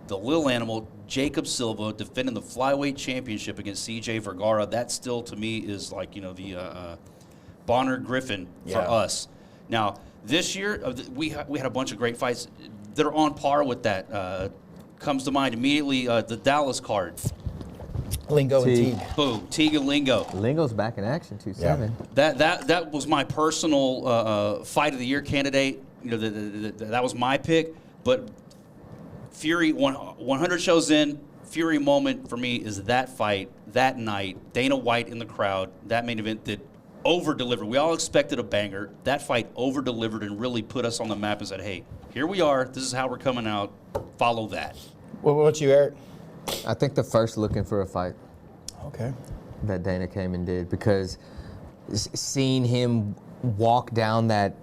The little animal, Jacob Silva, defending the flyweight championship against CJ Vergara. That still, to me, is like, the Bonner Griffin for Yeah. us. Now, this year, we had a bunch of great fights that are on par with that. Comes to mind immediately the Dallas card. Lingo and Teague. Teague. Boom, Teague and Lingo. Lingo's back in action, 2-7. That was my personal fight of the year candidate. That was my pick. But Fury, 100 shows in, Fury moment for me is that fight, that night, Dana White in the crowd, that main event that over-delivered. We all expected a banger. That fight over-delivered and really put us on the map and said, hey, here we are. This is how we're coming out. Follow that. What about you, Eric? I think the first looking for a fight Okay. that Dana came and did, because seeing him walk down that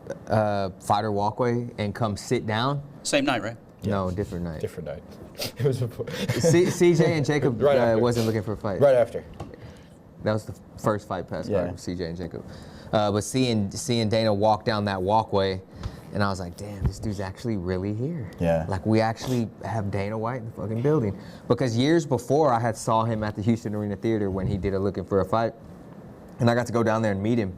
fighter walkway and come sit down. Same night, right? No, different night. Different night. It was before. CJ and Jacob Right after. wasn't looking for a fight. Right after. That was the first fight pass Yeah. card with CJ and Jacob. But seeing Dana walk down that walkway, and I was like, damn, this dude's actually really here. Yeah. Like, we actually have Dana White in the fucking building. Because years before, I had saw him at the Houston Arena Theater when he did a Looking for a Fight. And I got to go down there and meet him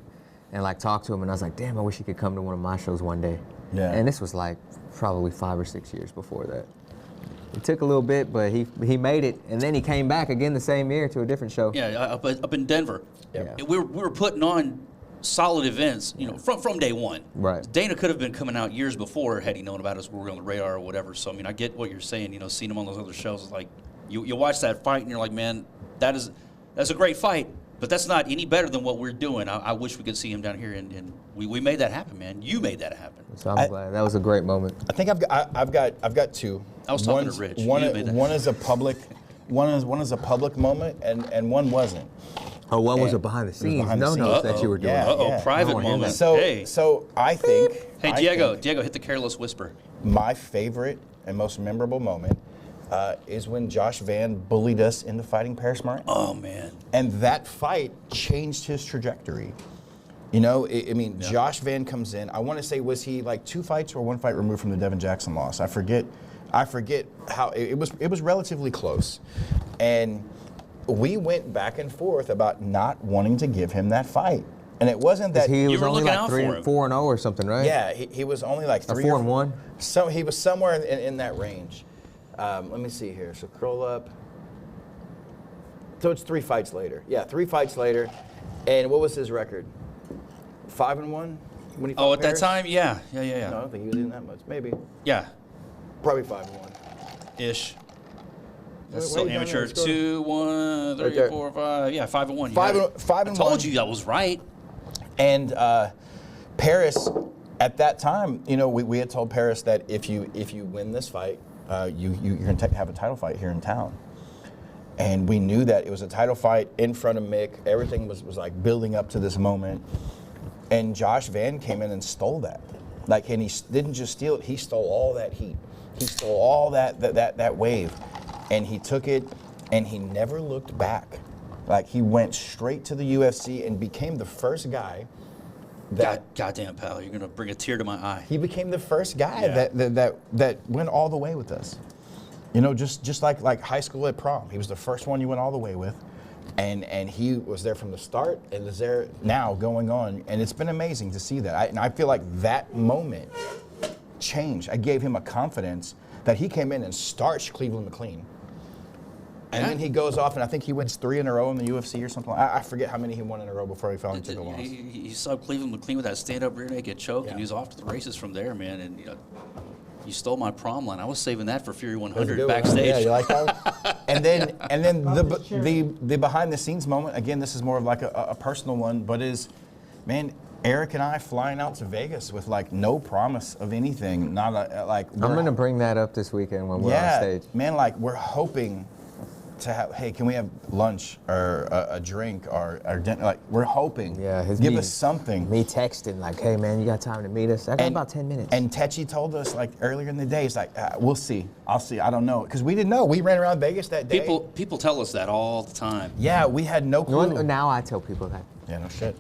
and like talk to him. And I was like, damn, I wish he could come to one of my shows one day. Yeah. And this was like probably 5 or 6 years before that. It took a little bit, but he made it. And then he came back again the same year to a different show. Yeah, up in Denver. Yep. We were putting on solid events, from day one. Right. Dana could have been coming out years before had he known about us. We were on the radar or whatever. So I get what you're saying. Seeing him on those other shows is like you watch that fight and you're like, man, that's a great fight, but that's not any better than what we're doing. I wish we could see him down here, and we made that happen, man. You made that happen. So I'm glad. That was a great moment. I think I've got two. I was talking to One's- Rich. One You made that. one is a public, one is a public moment, and one wasn't. Oh, one was Yeah. a behind the It was scenes. behind the No scenes. notes that you were doing. Yeah. Uh-oh, private I wanna hear moment. that. So Hey. so I think. Hey, I Diego, think hit the careless whisper. my favorite and most memorable moment is when Josh Van bullied us into fighting Paris Martin. Oh, man. And that fight changed his trajectory. Josh Van comes in. I want to say, was he like 2 fights or 1 fight removed from the Devin Jackson loss? I forget how it was relatively close. And we went back and forth about not wanting to give him that fight. And it wasn't that He was were only looking like out 3 for and him. 4-0 or something, right? yeah, he was only like Or 3 4-1. So he was somewhere in that range. Let me see here. So scroll up. So it's 3 fights later. Yeah, 3 fights later. And what was his record? 5-1 when he fought Oh, at that Paris? time, yeah. No, I don't think he was in that much. Maybe. Yeah, Probably 5-1. ish. That's Wait, still wait, no, no, amateur. let's go. 2, 1, 3, there. 4, 5. Yeah, 5-1. You Five had and- it. five I and told one. you that was right. And Paris, at that time, we had told Paris that if you win this fight, you're going to have a title fight here in town. And we knew that it was a title fight in front of Mick. Everything was like building up to this moment. And Josh Van came in and stole that. Like, and he didn't just steal it, he stole all that heat. He stole all that wave, and he took it, and he never looked back. Like, he went straight to the UFC and became the first guy that Goddamn, pal, you're gonna bring a tear to my eye. he became the first guy Yeah. that went all the way with us. You know, just like high school at prom. He was the first one you went all the way with. And he was there from the start and is there now going on. And it's been amazing to see that. And I feel like that moment changed. I gave him a confidence that he came in and starched Cleveland McLean. And then he goes off, and I think he wins 3 in a row in the UFC or something. I forget how many he won in a row before he fell into the loss. He saw Cleveland McLean with that stand-up rear naked choke, Yeah. and he was off to the races from there, man. And you stole my prom line. I was saving that for Fury That was a 100 good one. backstage. Yeah, you like that? and then the behind the scenes moment. Again, this is more of like a personal one, but man, Eric and I flying out to Vegas with like no promise of anything. Not like I'm gonna bring that up this weekend when we're on stage. man, like we're hoping to have. Hey, can we have lunch or a drink or dinner? Like we're hoping. Yeah, give us something. Me texting like, hey man, you got time to meet us? I got about 10 minutes. And Techi told us like earlier in the day, he's like, we'll see. I'll see. I don't know. Because we didn't know. We ran around Vegas that day. People tell us that all the time. Yeah, we had no clue. Now I tell people that. Yeah, no shit.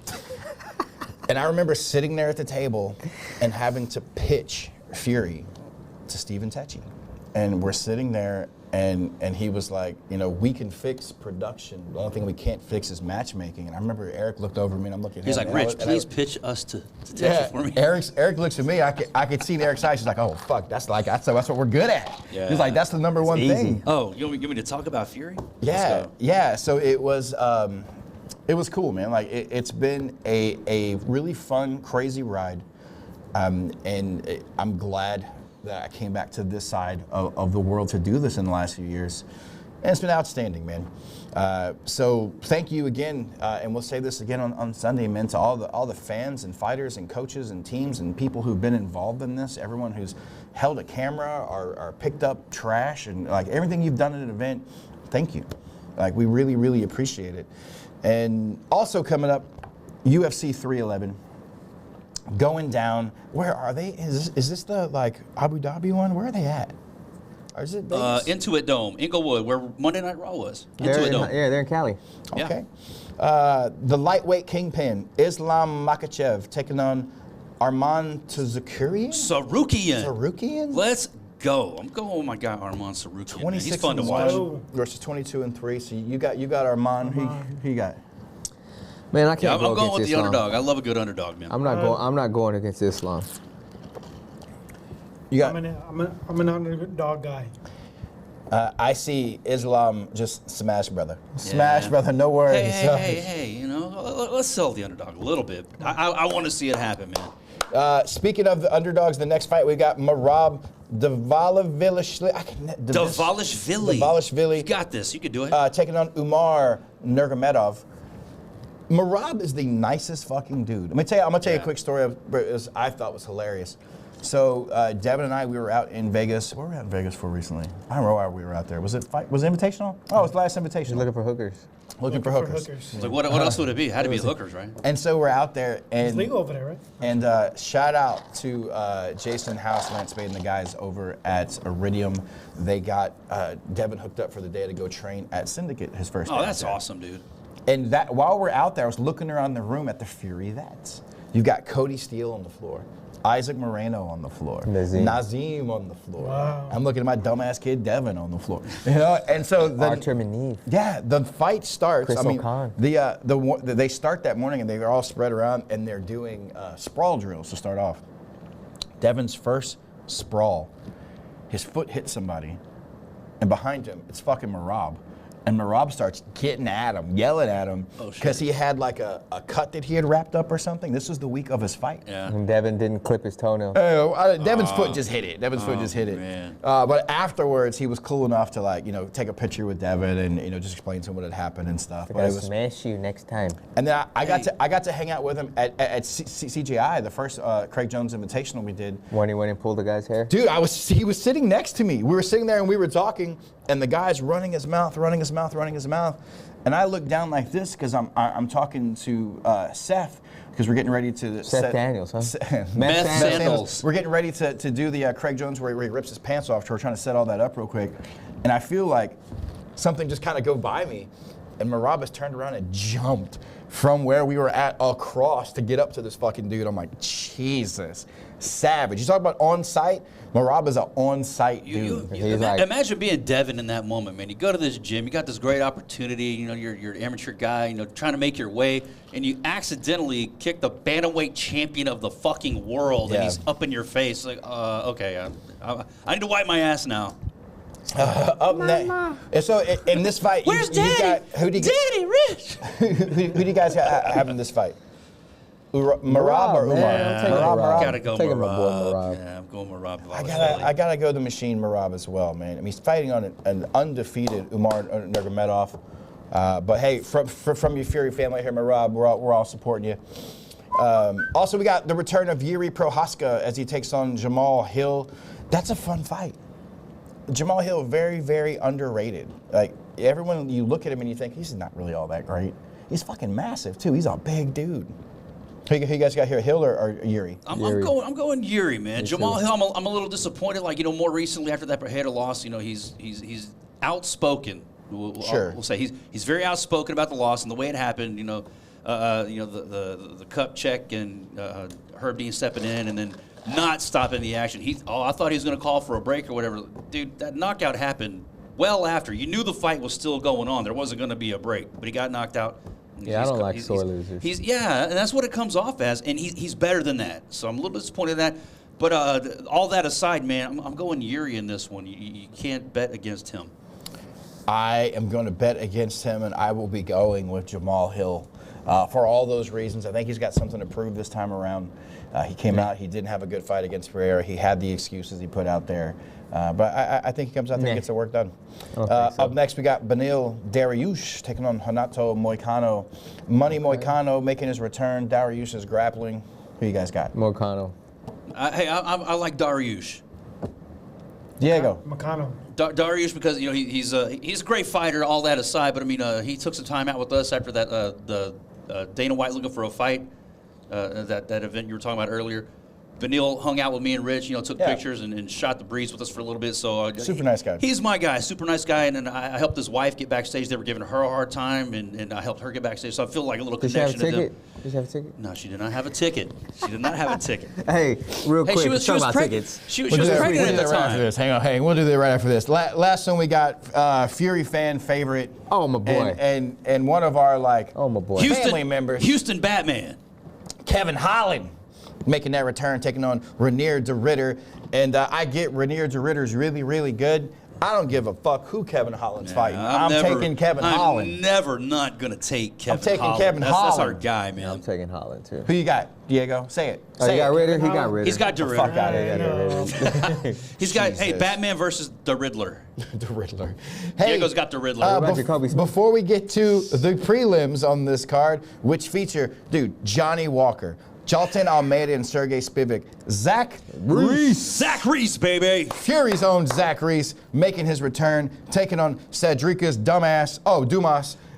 And I remember sitting there at the table and having to pitch Fury to Stephen Techi. And we're sitting there and he was like, we can fix production. The only thing we can't fix is matchmaking. And I remember Eric looked over at me and I'm looking at him. He's like, Rich, please pitch us to Techi for me. Eric looks at me. I could see in Eric's eyes. He's like, oh fuck, that's what we're good at. Yeah. He's like, that's the number one easy. thing. Oh, you want me to talk about Fury? Yeah, Let's go. yeah. So it was cool, man. Like it's been a really fun, crazy ride, and I'm glad that I came back to this side of the world to do this in the last few years, and it's been outstanding, man. So thank you again, and we'll say this again on Sunday, man, to all the fans and fighters and coaches and teams and people who've been involved in this, everyone who's held a camera or picked up trash and like everything you've done at an event. Thank you. Like we really, really appreciate it. And also coming up, UFC 311. Going down. Where are they? Is this the like Abu Dhabi one? Where are they at? Or is it Vegas? Intuit Dome, Inglewood, where Monday Night Raw was. Intuit Dome. They're in Cali. Okay. The lightweight kingpin, Islam Makhachev, taking on Arman Tsarukyan. Sarukian. Let's go. I'm going with my guy Arman Sarukian. 26 He's fun to and watch. 1 versus 22-3. So you got Arman. Who you got? Man, I Yeah, can't I'm go going against with the Islam. underdog. I love a good underdog, man. I'm not going against Islam. You got. I'm an underdog guy. I see Islam just smash brother. Smash brother, no worries. Hey, let's sell the underdog a little bit. I want to see it happen, man. Speaking of the underdogs, the next fight we got Merab Dvalishvili. Dvalishvili. You got this. You can do it. Taking on Umar Nurmagomedov. Merab is the nicest fucking dude. I'm gonna tell you a quick story I thought was hilarious. So Devin and I, we were out in Vegas. What were we out in Vegas for recently? I don't know why we were out there. Was it Invitational? Oh, it was the last Invitational. Looking for hookers. Looking for hookers. It's like, what else would it be? It had to be hookers, right? And so we're out there, It's and legal over there, right? And shout out to Jason House, Lance Spade, and the guys over at Iridium. They got Devin hooked up for the day to go train at Syndicate, his first day. Oh, out that's there. awesome, dude. And that while we're out there, I was looking around the room at the Fury Vets. You've got Cody Steele on the floor, Isaac Moreno on the floor, Nazim on the floor. Wow. I'm looking at my dumbass kid Devin on the floor. And so Archer Maneve. yeah, the fight starts. Chris I mean, O'Con. they start that morning and they're all spread around and they're doing sprawl drills to start off. Devin's first sprawl, his foot hits somebody, and behind him it's fucking Merab. And Merab starts getting at him, yelling at him, because he had like a cut that he had wrapped up or something. This was the week of his fight. Yeah. And Devin didn't clip his toenail. Devin's foot just hit it. Man. But afterwards, he was cool enough to take a picture with Devin and just explain to him what had happened and stuff. I But it gotta was, smash you next time. and then I got to hang out with him at CGI, the first Craig Jones Invitational we did. When he went and pulled the guy's hair. Dude, he was sitting next to me. We were sitting there and we were talking, and the guy's running his mouth, running his mouth. And I look down like this because I'm talking to Seth because we're getting ready to Seth Daniels, huh? Meth Sandals. We're getting ready to do the Craig Jones where he rips his pants off. So we're trying to set all that up real quick. And I feel like something just kind of go by me. And Marabas turned around and jumped from where we were at across to get up to this fucking dude. I'm like, Jesus. Savage. You talk about on-site? Maraba's an on-site dude. Imagine being Devin in that moment, man. You go to this gym, you got this great opportunity, you're an amateur guy, trying to make your way, and you accidentally kick the bantamweight champion of the fucking world, and he's up in your face. Like, okay, I need to wipe my ass now. Up next. And so in this fight, Where's Daddy? Daddy, Rich. Who do you guys have in this fight? Marab or Umar? Marab. Gotta go Taking my boy Marab. Marab. Yeah, I'm going Marab. I gotta go the machine Marab as well, man. I mean, he's fighting on an undefeated Umar Nurmagomedov. But hey, from your Fury family here, Marab, we're all supporting you. Also, we got the return of Yuri Prohaska as he takes on Jamal Hill. That's a fun fight. Jamal Hill, very, very underrated. Like, everyone, you look at him and you think, he's not really all that great. He's fucking massive, too. He's a big dude. Who you guys got here, Hill or Yuri? I'm going Yuri, man. Jamal Hill, I'm a little disappointed. Like, more recently after that Pereira loss, he's outspoken. We'll say he's very outspoken about the loss and the way it happened. The cup check and Herb Dean stepping in and then not stopping the action. I thought he was going to call for a break or whatever. Dude, that knockout happened well after. You knew the fight was still going on. There wasn't going to be a break, but he got knocked out. Yeah, I don't like sore losers. And that's what it comes off as, and he's better than that. So I'm a little disappointed in that. But all that aside, man, I'm going Yuri in this one. You can't bet against him. I am going to bet against him, and I will be going with Jamal Hill for all those reasons. I think he's got something to prove this time around. He came out, he didn't have a good fight against Pereira. He had the excuses he put out there. But I think he comes out there and gets the work done. Up next, we got Beneil Dariush taking on Renato Moicano. Money Moicano making his return. Dariush is grappling. Who you guys got? Moicano. I like Dariush. Diego. Moicano. Dariush, because he's a great fighter. All that aside, but I mean he took some time out with us after that the Dana White looking for a fight that event you were talking about earlier. Beneil hung out with me and Rich, took pictures and shot the breeze with us for a little bit. So super nice guy. He's my guy, super nice guy, and I helped his wife get backstage. They were giving her a hard time, and I helped her get backstage. So I feel like a little connection to them. Did she have a ticket? No, she did not have a ticket. She did not have a ticket. Hey, real quick, she was pregnant. She was pregnant at the time. Hang on, we'll do that right after this. Last one we got Fury fan favorite. Oh, my boy. And one of our my boy. family members. Houston Batman. Kevin Holland making that return, taking on Renier de Ritter. And I get Renier de Ritter's really, really good. I don't give a fuck who Kevin Holland's fighting. I'm taking Kevin Holland. I'm never not going to take Kevin Holland. I'm taking Kevin Holland. That's our guy, man. Yeah, I'm taking Holland, too. Who you got, Diego? Say it. He got Ritter? He got Ritter. He's got the Fuck out Riddler. of here. He's got, Batman versus the Riddler. The Riddler. Hey, Diego's got the Riddler. Before we get to the prelims on this card, which feature, Johnny Walker, Jalton Almeida and Sergey Spivak. Zach Reese, baby. Fury's own Zach Reese making his return, taking on Cedric's Dumas.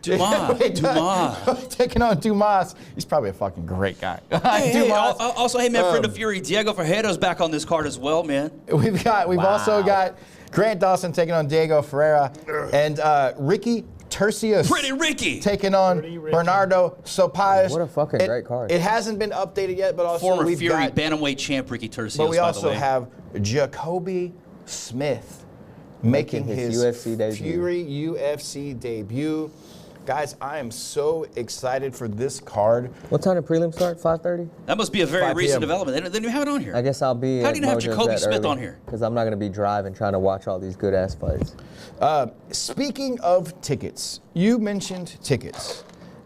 Taking on Dumas. He's probably a fucking great guy. Also, man, friend of Fury, Diego Ferreira's back on this card as well, man. We've also got Grant Dawson taking on Diego Ferreira and Ricky Tercius. Pretty Ricky. Taking on Bernardo Sopais. What a fucking great card. It hasn't been updated yet, but also former we've Fury got, bantamweight champ Ricky Tercius. But we also have Jacoby Smith making his UFC debut. Fury UFC debut. Guys, I am so excited for this card. What time did prelim start? 5:30? That must be a very 5 recent p.m. development. They didn't have it on here. I guess I'll be. How do you have Jacoby Smith on here? Because I'm not going to be driving trying to watch all these good ass fights. Speaking of tickets, you mentioned tickets.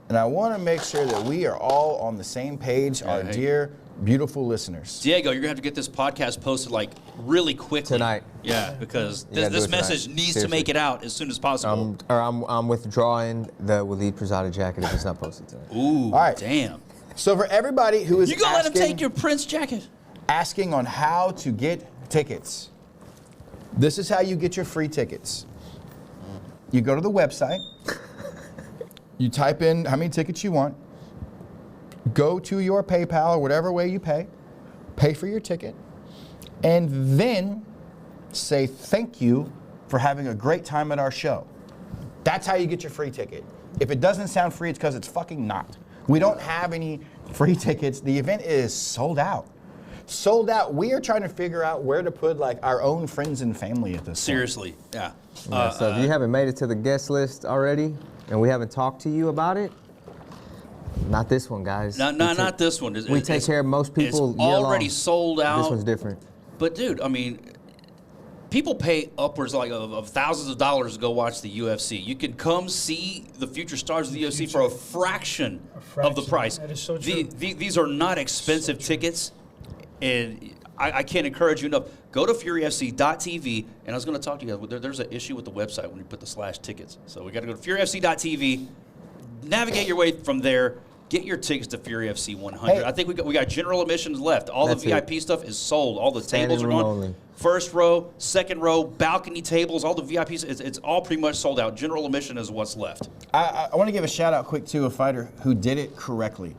And I want to make sure that we are all on the same page, our dear, beautiful listeners. Diego, you're going to have to get this podcast posted really quickly. Tonight. Yeah, because this message needs to make it out as soon as possible. I'm withdrawing the Waleed Prasada jacket if it's not posted tonight. Ooh, all right. Damn. So for everybody who is You gonna let him take your Prince jacket? Asking on how to get tickets, this is how you get your free tickets. You go to the website. You type in how many tickets you want. Go to your PayPal or whatever way you pay for your ticket, and then say thank you for having a great time at our show. That's how you get your free ticket. If it doesn't sound free, it's because it's fucking not. We don't have any free tickets. The event is sold out. Sold out. We are trying to figure out where to put like our own friends and family at this point. Seriously, yeah. Yeah, so if you haven't made it to the guest list already, and we haven't talked to you about it, not this one, guys. Not this one. We take care of most people It's year already long. sold out. This one's different. But dude, I mean, people pay upwards of thousands of dollars to go watch the UFC. You can come see the future stars of the UFC for a fraction of the price. That is so true. These are not expensive tickets, and I can't encourage you enough. Go to furyfc.tv, and I was going to talk to you guys. There's an issue with the website when you put the /tickets. So we got to go to furyfc.tv, navigate your way from there. Get your tickets to Fury FC 100. Hey. I think we got general admissions left. All That's the VIP stuff is sold. All the Standing tables are room gone. only. First row, second row, balcony tables, all the VIPs. It's all pretty much sold out. General admission is what's left. I want to give a shout out quick to a fighter who did it correctly.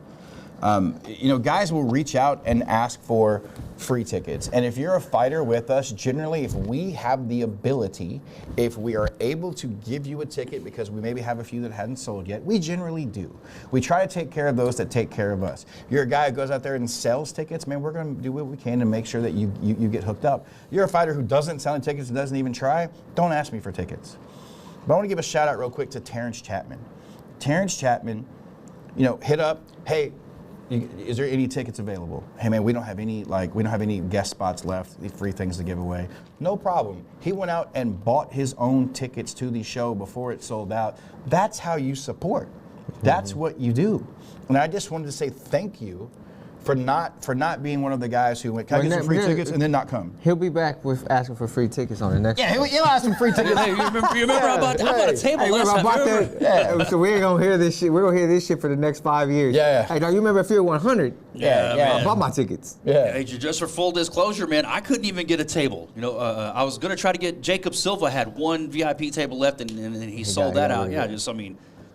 Guys will reach out and ask for free tickets. And if you're a fighter with us, generally, if we have the ability, if we are able to give you a ticket because we maybe have a few that hadn't sold yet, we generally do. We try to take care of those that take care of us. You're a guy who goes out there and sells tickets, man, we're going to do what we can to make sure that you get hooked up. You're a fighter who doesn't sell any tickets and doesn't even try, don't ask me for tickets. But I want to give a shout out real quick to Terrence Chapman. Terrence Chapman, hit up, hey, is there any tickets available? Hey man, we don't have any guest spots left, free things to give away. No problem. He went out and bought his own tickets to the show before it sold out. That's how you support. That's what you do. And I just wanted to say thank you for not being one of the guys who went, can I get some free tickets, and then not come. He'll be back with asking for free tickets on the next Yeah, he'll ask some free tickets. Hey, you remember I bought a table Hey, last remember, I time. bought Remember? that. So we ain't gonna hear this shit. We're gonna hear this shit for the next 5 years. Yeah. Hey, do you remember Fear 100? Yeah, I man. bought my tickets. Yeah. Hey, just for full disclosure, man, I couldn't even get a table. I was gonna try to get Jacob Silva had one VIP table left, and he sold that out. Yeah,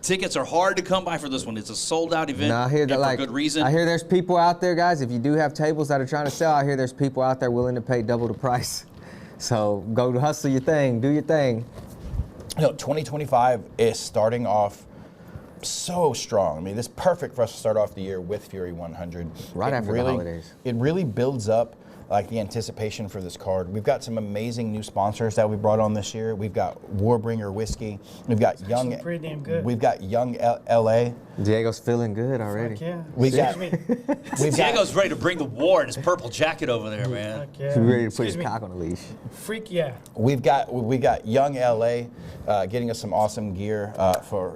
tickets are hard to come by for this one. It's a sold out event, No, I hear that, and like, for good reason. I hear there's people out there, guys. If you do have tables that are trying to sell, I hear there's people out there willing to pay double the price. So go hustle your thing, do your thing. 2025 is starting off so strong. I mean, it's perfect for us to start off the year with Fury 100. Right after the holidays. It really builds up like the anticipation for this card. We've got some amazing new sponsors that we brought on this year. We've got Warbringer Whiskey. We've got Young. pretty damn good. We've got Young LA. Diego's feeling good already. Fuck yeah. We got. Excuse me. We've got. Diego's ready to bring the war in his purple jacket over there, man. Fuck yeah. He's ready to put Excuse his me. cock on the leash. Freak yeah. We got Young LA getting us some awesome gear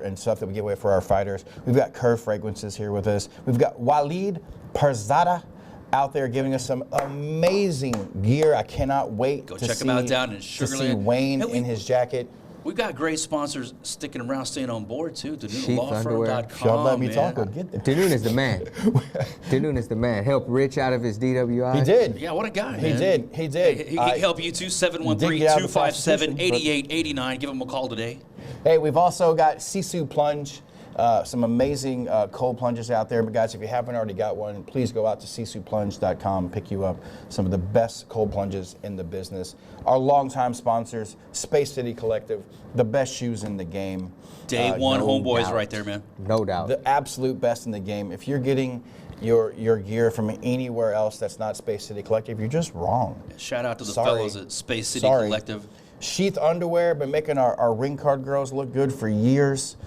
and stuff that we give away for our fighters. We've got Curve Fragrances here with us. We've got Walid Parzada out there giving us some amazing gear. I cannot wait Go to check see, him out down in to see Sugarland. Wayne Hey, in his jacket. We've got great sponsors sticking around, staying on board too. Sheath underwear. If y'all let DaNewLawFirm.com, me man. talk, we'll get there. Danoon is the man. Danoon is the man. Help Rich out of his DWI. He did. Yeah, what a guy, He man. did. He did. He can help you too, Didn't get out of the prostitution, 713-257-8889. Give him a call today. Hey, we've also got Sisu Plunge. Some amazing cold plunges out there. But guys, if you haven't already got one, please go out to sisuplunge.com, pick you up some of the best cold plunges in the business. Our longtime sponsors, Space City Collective, the best shoes in the game. Day one, no homeboys doubt. right there, man. No doubt. The absolute best in the game. If you're getting your gear from anywhere else that's not Space City Collective, you're just wrong. Shout out to the Sorry. fellows at Space City Sorry. Collective. Sheath Underwear, been making our ring card girls look good for years.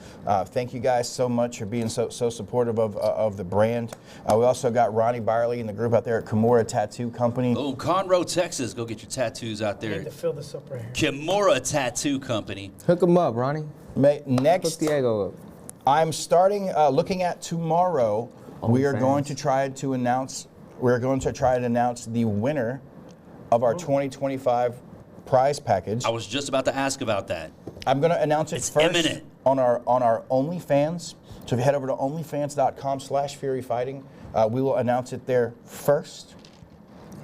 Thank you guys so much for being so supportive of the brand. We also got Ronnie Byerly and the group out there at Kimura Tattoo Company. Oh, Conroe, Texas. Go get your tattoos out I need there. to fill this up right here. Kimura Tattoo Company. Hook him up, Ronnie. Hook Next, Diego up. I'm starting looking at tomorrow. We are OnlyFans. going to try to announce. We're going to try to announce the winner of our 2025 prize package. I was just about to ask about that. I'm going to announce it It's first imminent. on our OnlyFans. So if you head over to onlyfans.com/furyfighting, we will announce it there first.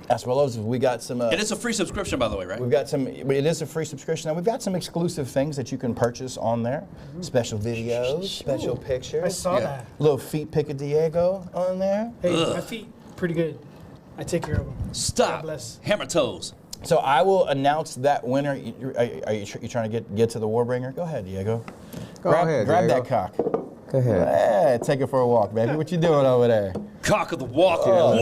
As well as we got some. And it's a free subscription, by the way, right? We've got some. It is a free subscription, and we've got some exclusive things that you can purchase on there. Special videos, special pictures. I saw that. Little feet pick of Diego on there. Hey, my feet pretty good. I take care of them. Stop. God bless. Hammer toes. So I will announce that winner. Are you trying to get to the Warbringer? Go ahead, Diego. Grab Diego. that cock. Go ahead. Hey, take it for a walk, baby. What you doing over there? Cock of the walk, Oh,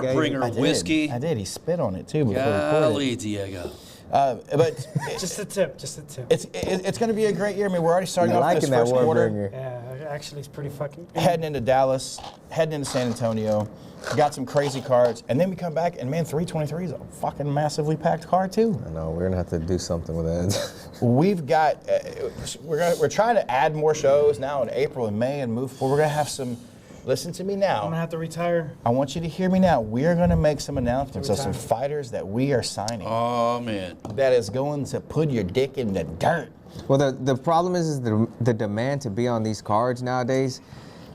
Warbringer I did. whiskey. I did. He spit on it too before we recorded. Golly, Diego. But Just a tip. Just a tip. it's going to be a great year. I mean, we're already starting You off this liking that first quarter. Warbringer? Yeah, actually, it's pretty fucking. Heading into Dallas, heading into San Antonio, got some crazy cards, and then we come back and man, 323 is a fucking massively packed card too. I know, we're gonna have to do something with that. We've got we're trying to add more shows now in April and May and move forward. We're gonna have some. Listen to me I'm gonna now. have to retire. I want you to hear me now. We are gonna make some announcements of some fighters that we are signing. Oh, man. That is going to put your dick in the dirt. Well, the problem is the demand to be on these cards nowadays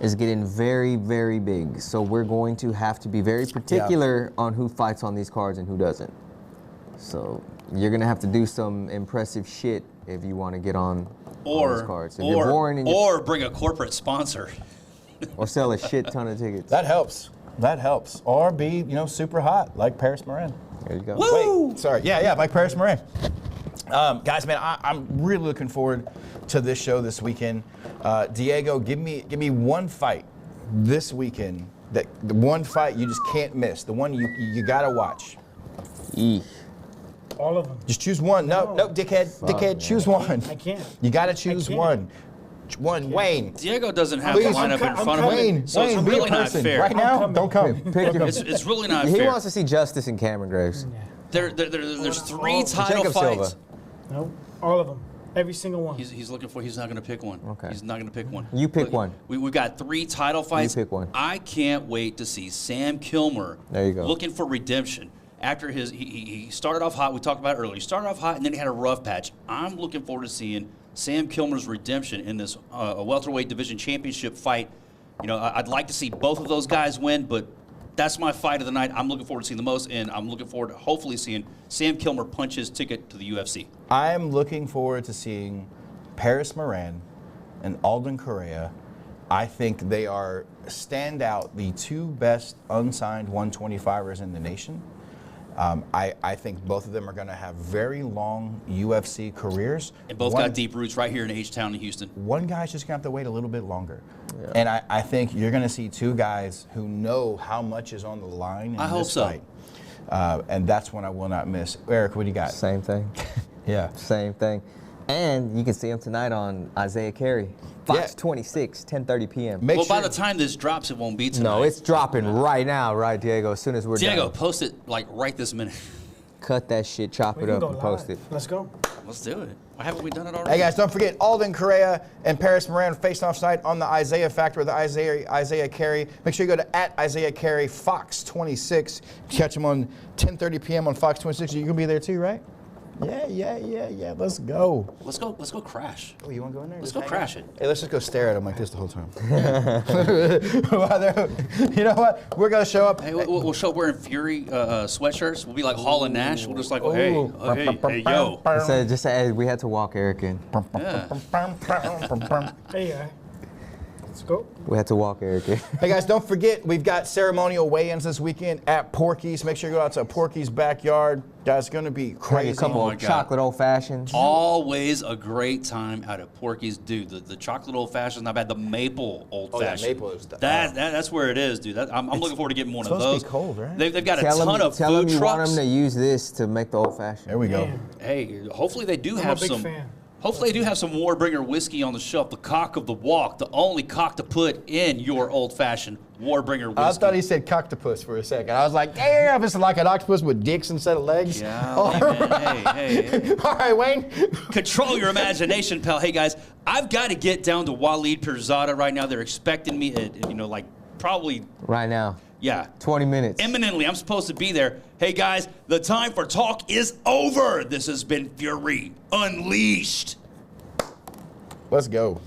is getting very, very big. So we're going to have to be very particular on who fights on these cards and who doesn't. So you're gonna have to do some impressive shit if you want to get on these cards. If you're boring and or bring a corporate sponsor. or sell a shit ton of tickets. That helps. That helps. Or be, super hot like Paris Moran. There you go. Woo! Wait, sorry. Yeah, like Paris Moran. Guys, man, I'm really looking forward to this show this weekend. Diego, give me one fight this weekend. The one fight you just can't miss. The one you gotta watch. Eesh. All of them. Just choose one. No, dickhead. Dickhead, man. choose one. I can't. You gotta choose can't. one. One, Wayne. Diego doesn't have Please, the lineup I'm in front of coming. him. Wayne, So it's Wayne, be really a not person. fair. Right now, coming. don't come. Pick him. It's really not He fair. wants to see justice in Cameron Graves. There's three title Jacob fights. Silva. No, all of them. Every single one. He's looking for. He's not going to pick one. Okay. He's not going to pick one. You pick Look, one. We've got three title fights. pick one. I can't wait to see Sam Kilmer. There you go. Looking for redemption after he started off hot. We talked about it earlier. He started off hot and then he had a rough patch. I'm looking forward to seeing Sam Kilmer's redemption in this welterweight division championship fight. I'd like to see both of those guys win, but that's my fight of the night. I'm looking forward to seeing the most, and I'm looking forward to hopefully seeing Sam Kilmer punch his ticket to the UFC. I'm looking forward to seeing Paris Moran and Alden Correa. I think they are standout, the two best unsigned 125ers in the nation. I think both of them are going to have very long UFC careers. And both got deep roots right here in H-Town in Houston. One guy's just going to have to wait a little bit longer. Yeah. And I think you're going to see two guys who know how much is on the line in this fight. And that's one I will not miss. Eric, what do you got? Same thing. Yeah. Same thing. And you can see him tonight on Isaiah Carey. Fox 26, 10:30 p.m. By the time this drops, it won't be tonight. No, it's dropping right now, right, Diego? As soon as we're Diego, done. post it right this minute. Cut that shit, chop it up, and post it. Let's go. Let's do it. Why haven't we done it already? Hey guys, don't forget Alden Correa and Paris Moran facing off tonight on the Isaiah Factor with Isaiah Carey. Make sure you go to @Isaiah Carey Fox 26. Catch him on 10:30 p.m. on Fox 26. You're gonna be there too, right? Yeah. Let's go. Let's go crash. Oh, you want to go in there? Let's go crash it. Hey, let's just go stare at him like this the whole time. You know what? We're gonna show up. Hey, we'll show up wearing Fury sweatshirts. We'll be like Hall and Nash. We'll just like, hey, yo. Just say, we had to walk Eric in. Yeah. Hey, let's go. We had to walk Eric in. Hey guys, don't forget we've got ceremonial weigh-ins this weekend at Porky's. Make sure you go out to Porky's backyard. Guys, it's gonna be crazy. A couple Oh my of God. chocolate old fashions. Always a great time out at Porky's, dude. The chocolate old fashioned, not bad. The maple old fashioned. maple is the- that's where it is, dude. I'm looking forward to getting one of supposed to those. be cold, right? They've got Tell a ton him, of tell him food you want trucks. him to use this to make the old fashioned. There we go. Man. Hey, hopefully they do I'm have a big some. fan. Hopefully they do have some Warbringer whiskey on the shelf. The Cock of the Walk, the only cock to put in your old-fashioned Warbringer whiskey. I thought he said coctopus for a second. I was like, damn, it's like an octopus with dicks instead of legs. Yeah, man. Hey. All right, Wayne. Control your imagination, pal. Hey, guys, I've got to get down to Waleed Pirzada right now. They're expecting me at, probably, Right now. yeah. 20 minutes. Imminently, I'm supposed to be there. Hey, guys, the time for talk is over. This has been Fury Unleashed. Let's go.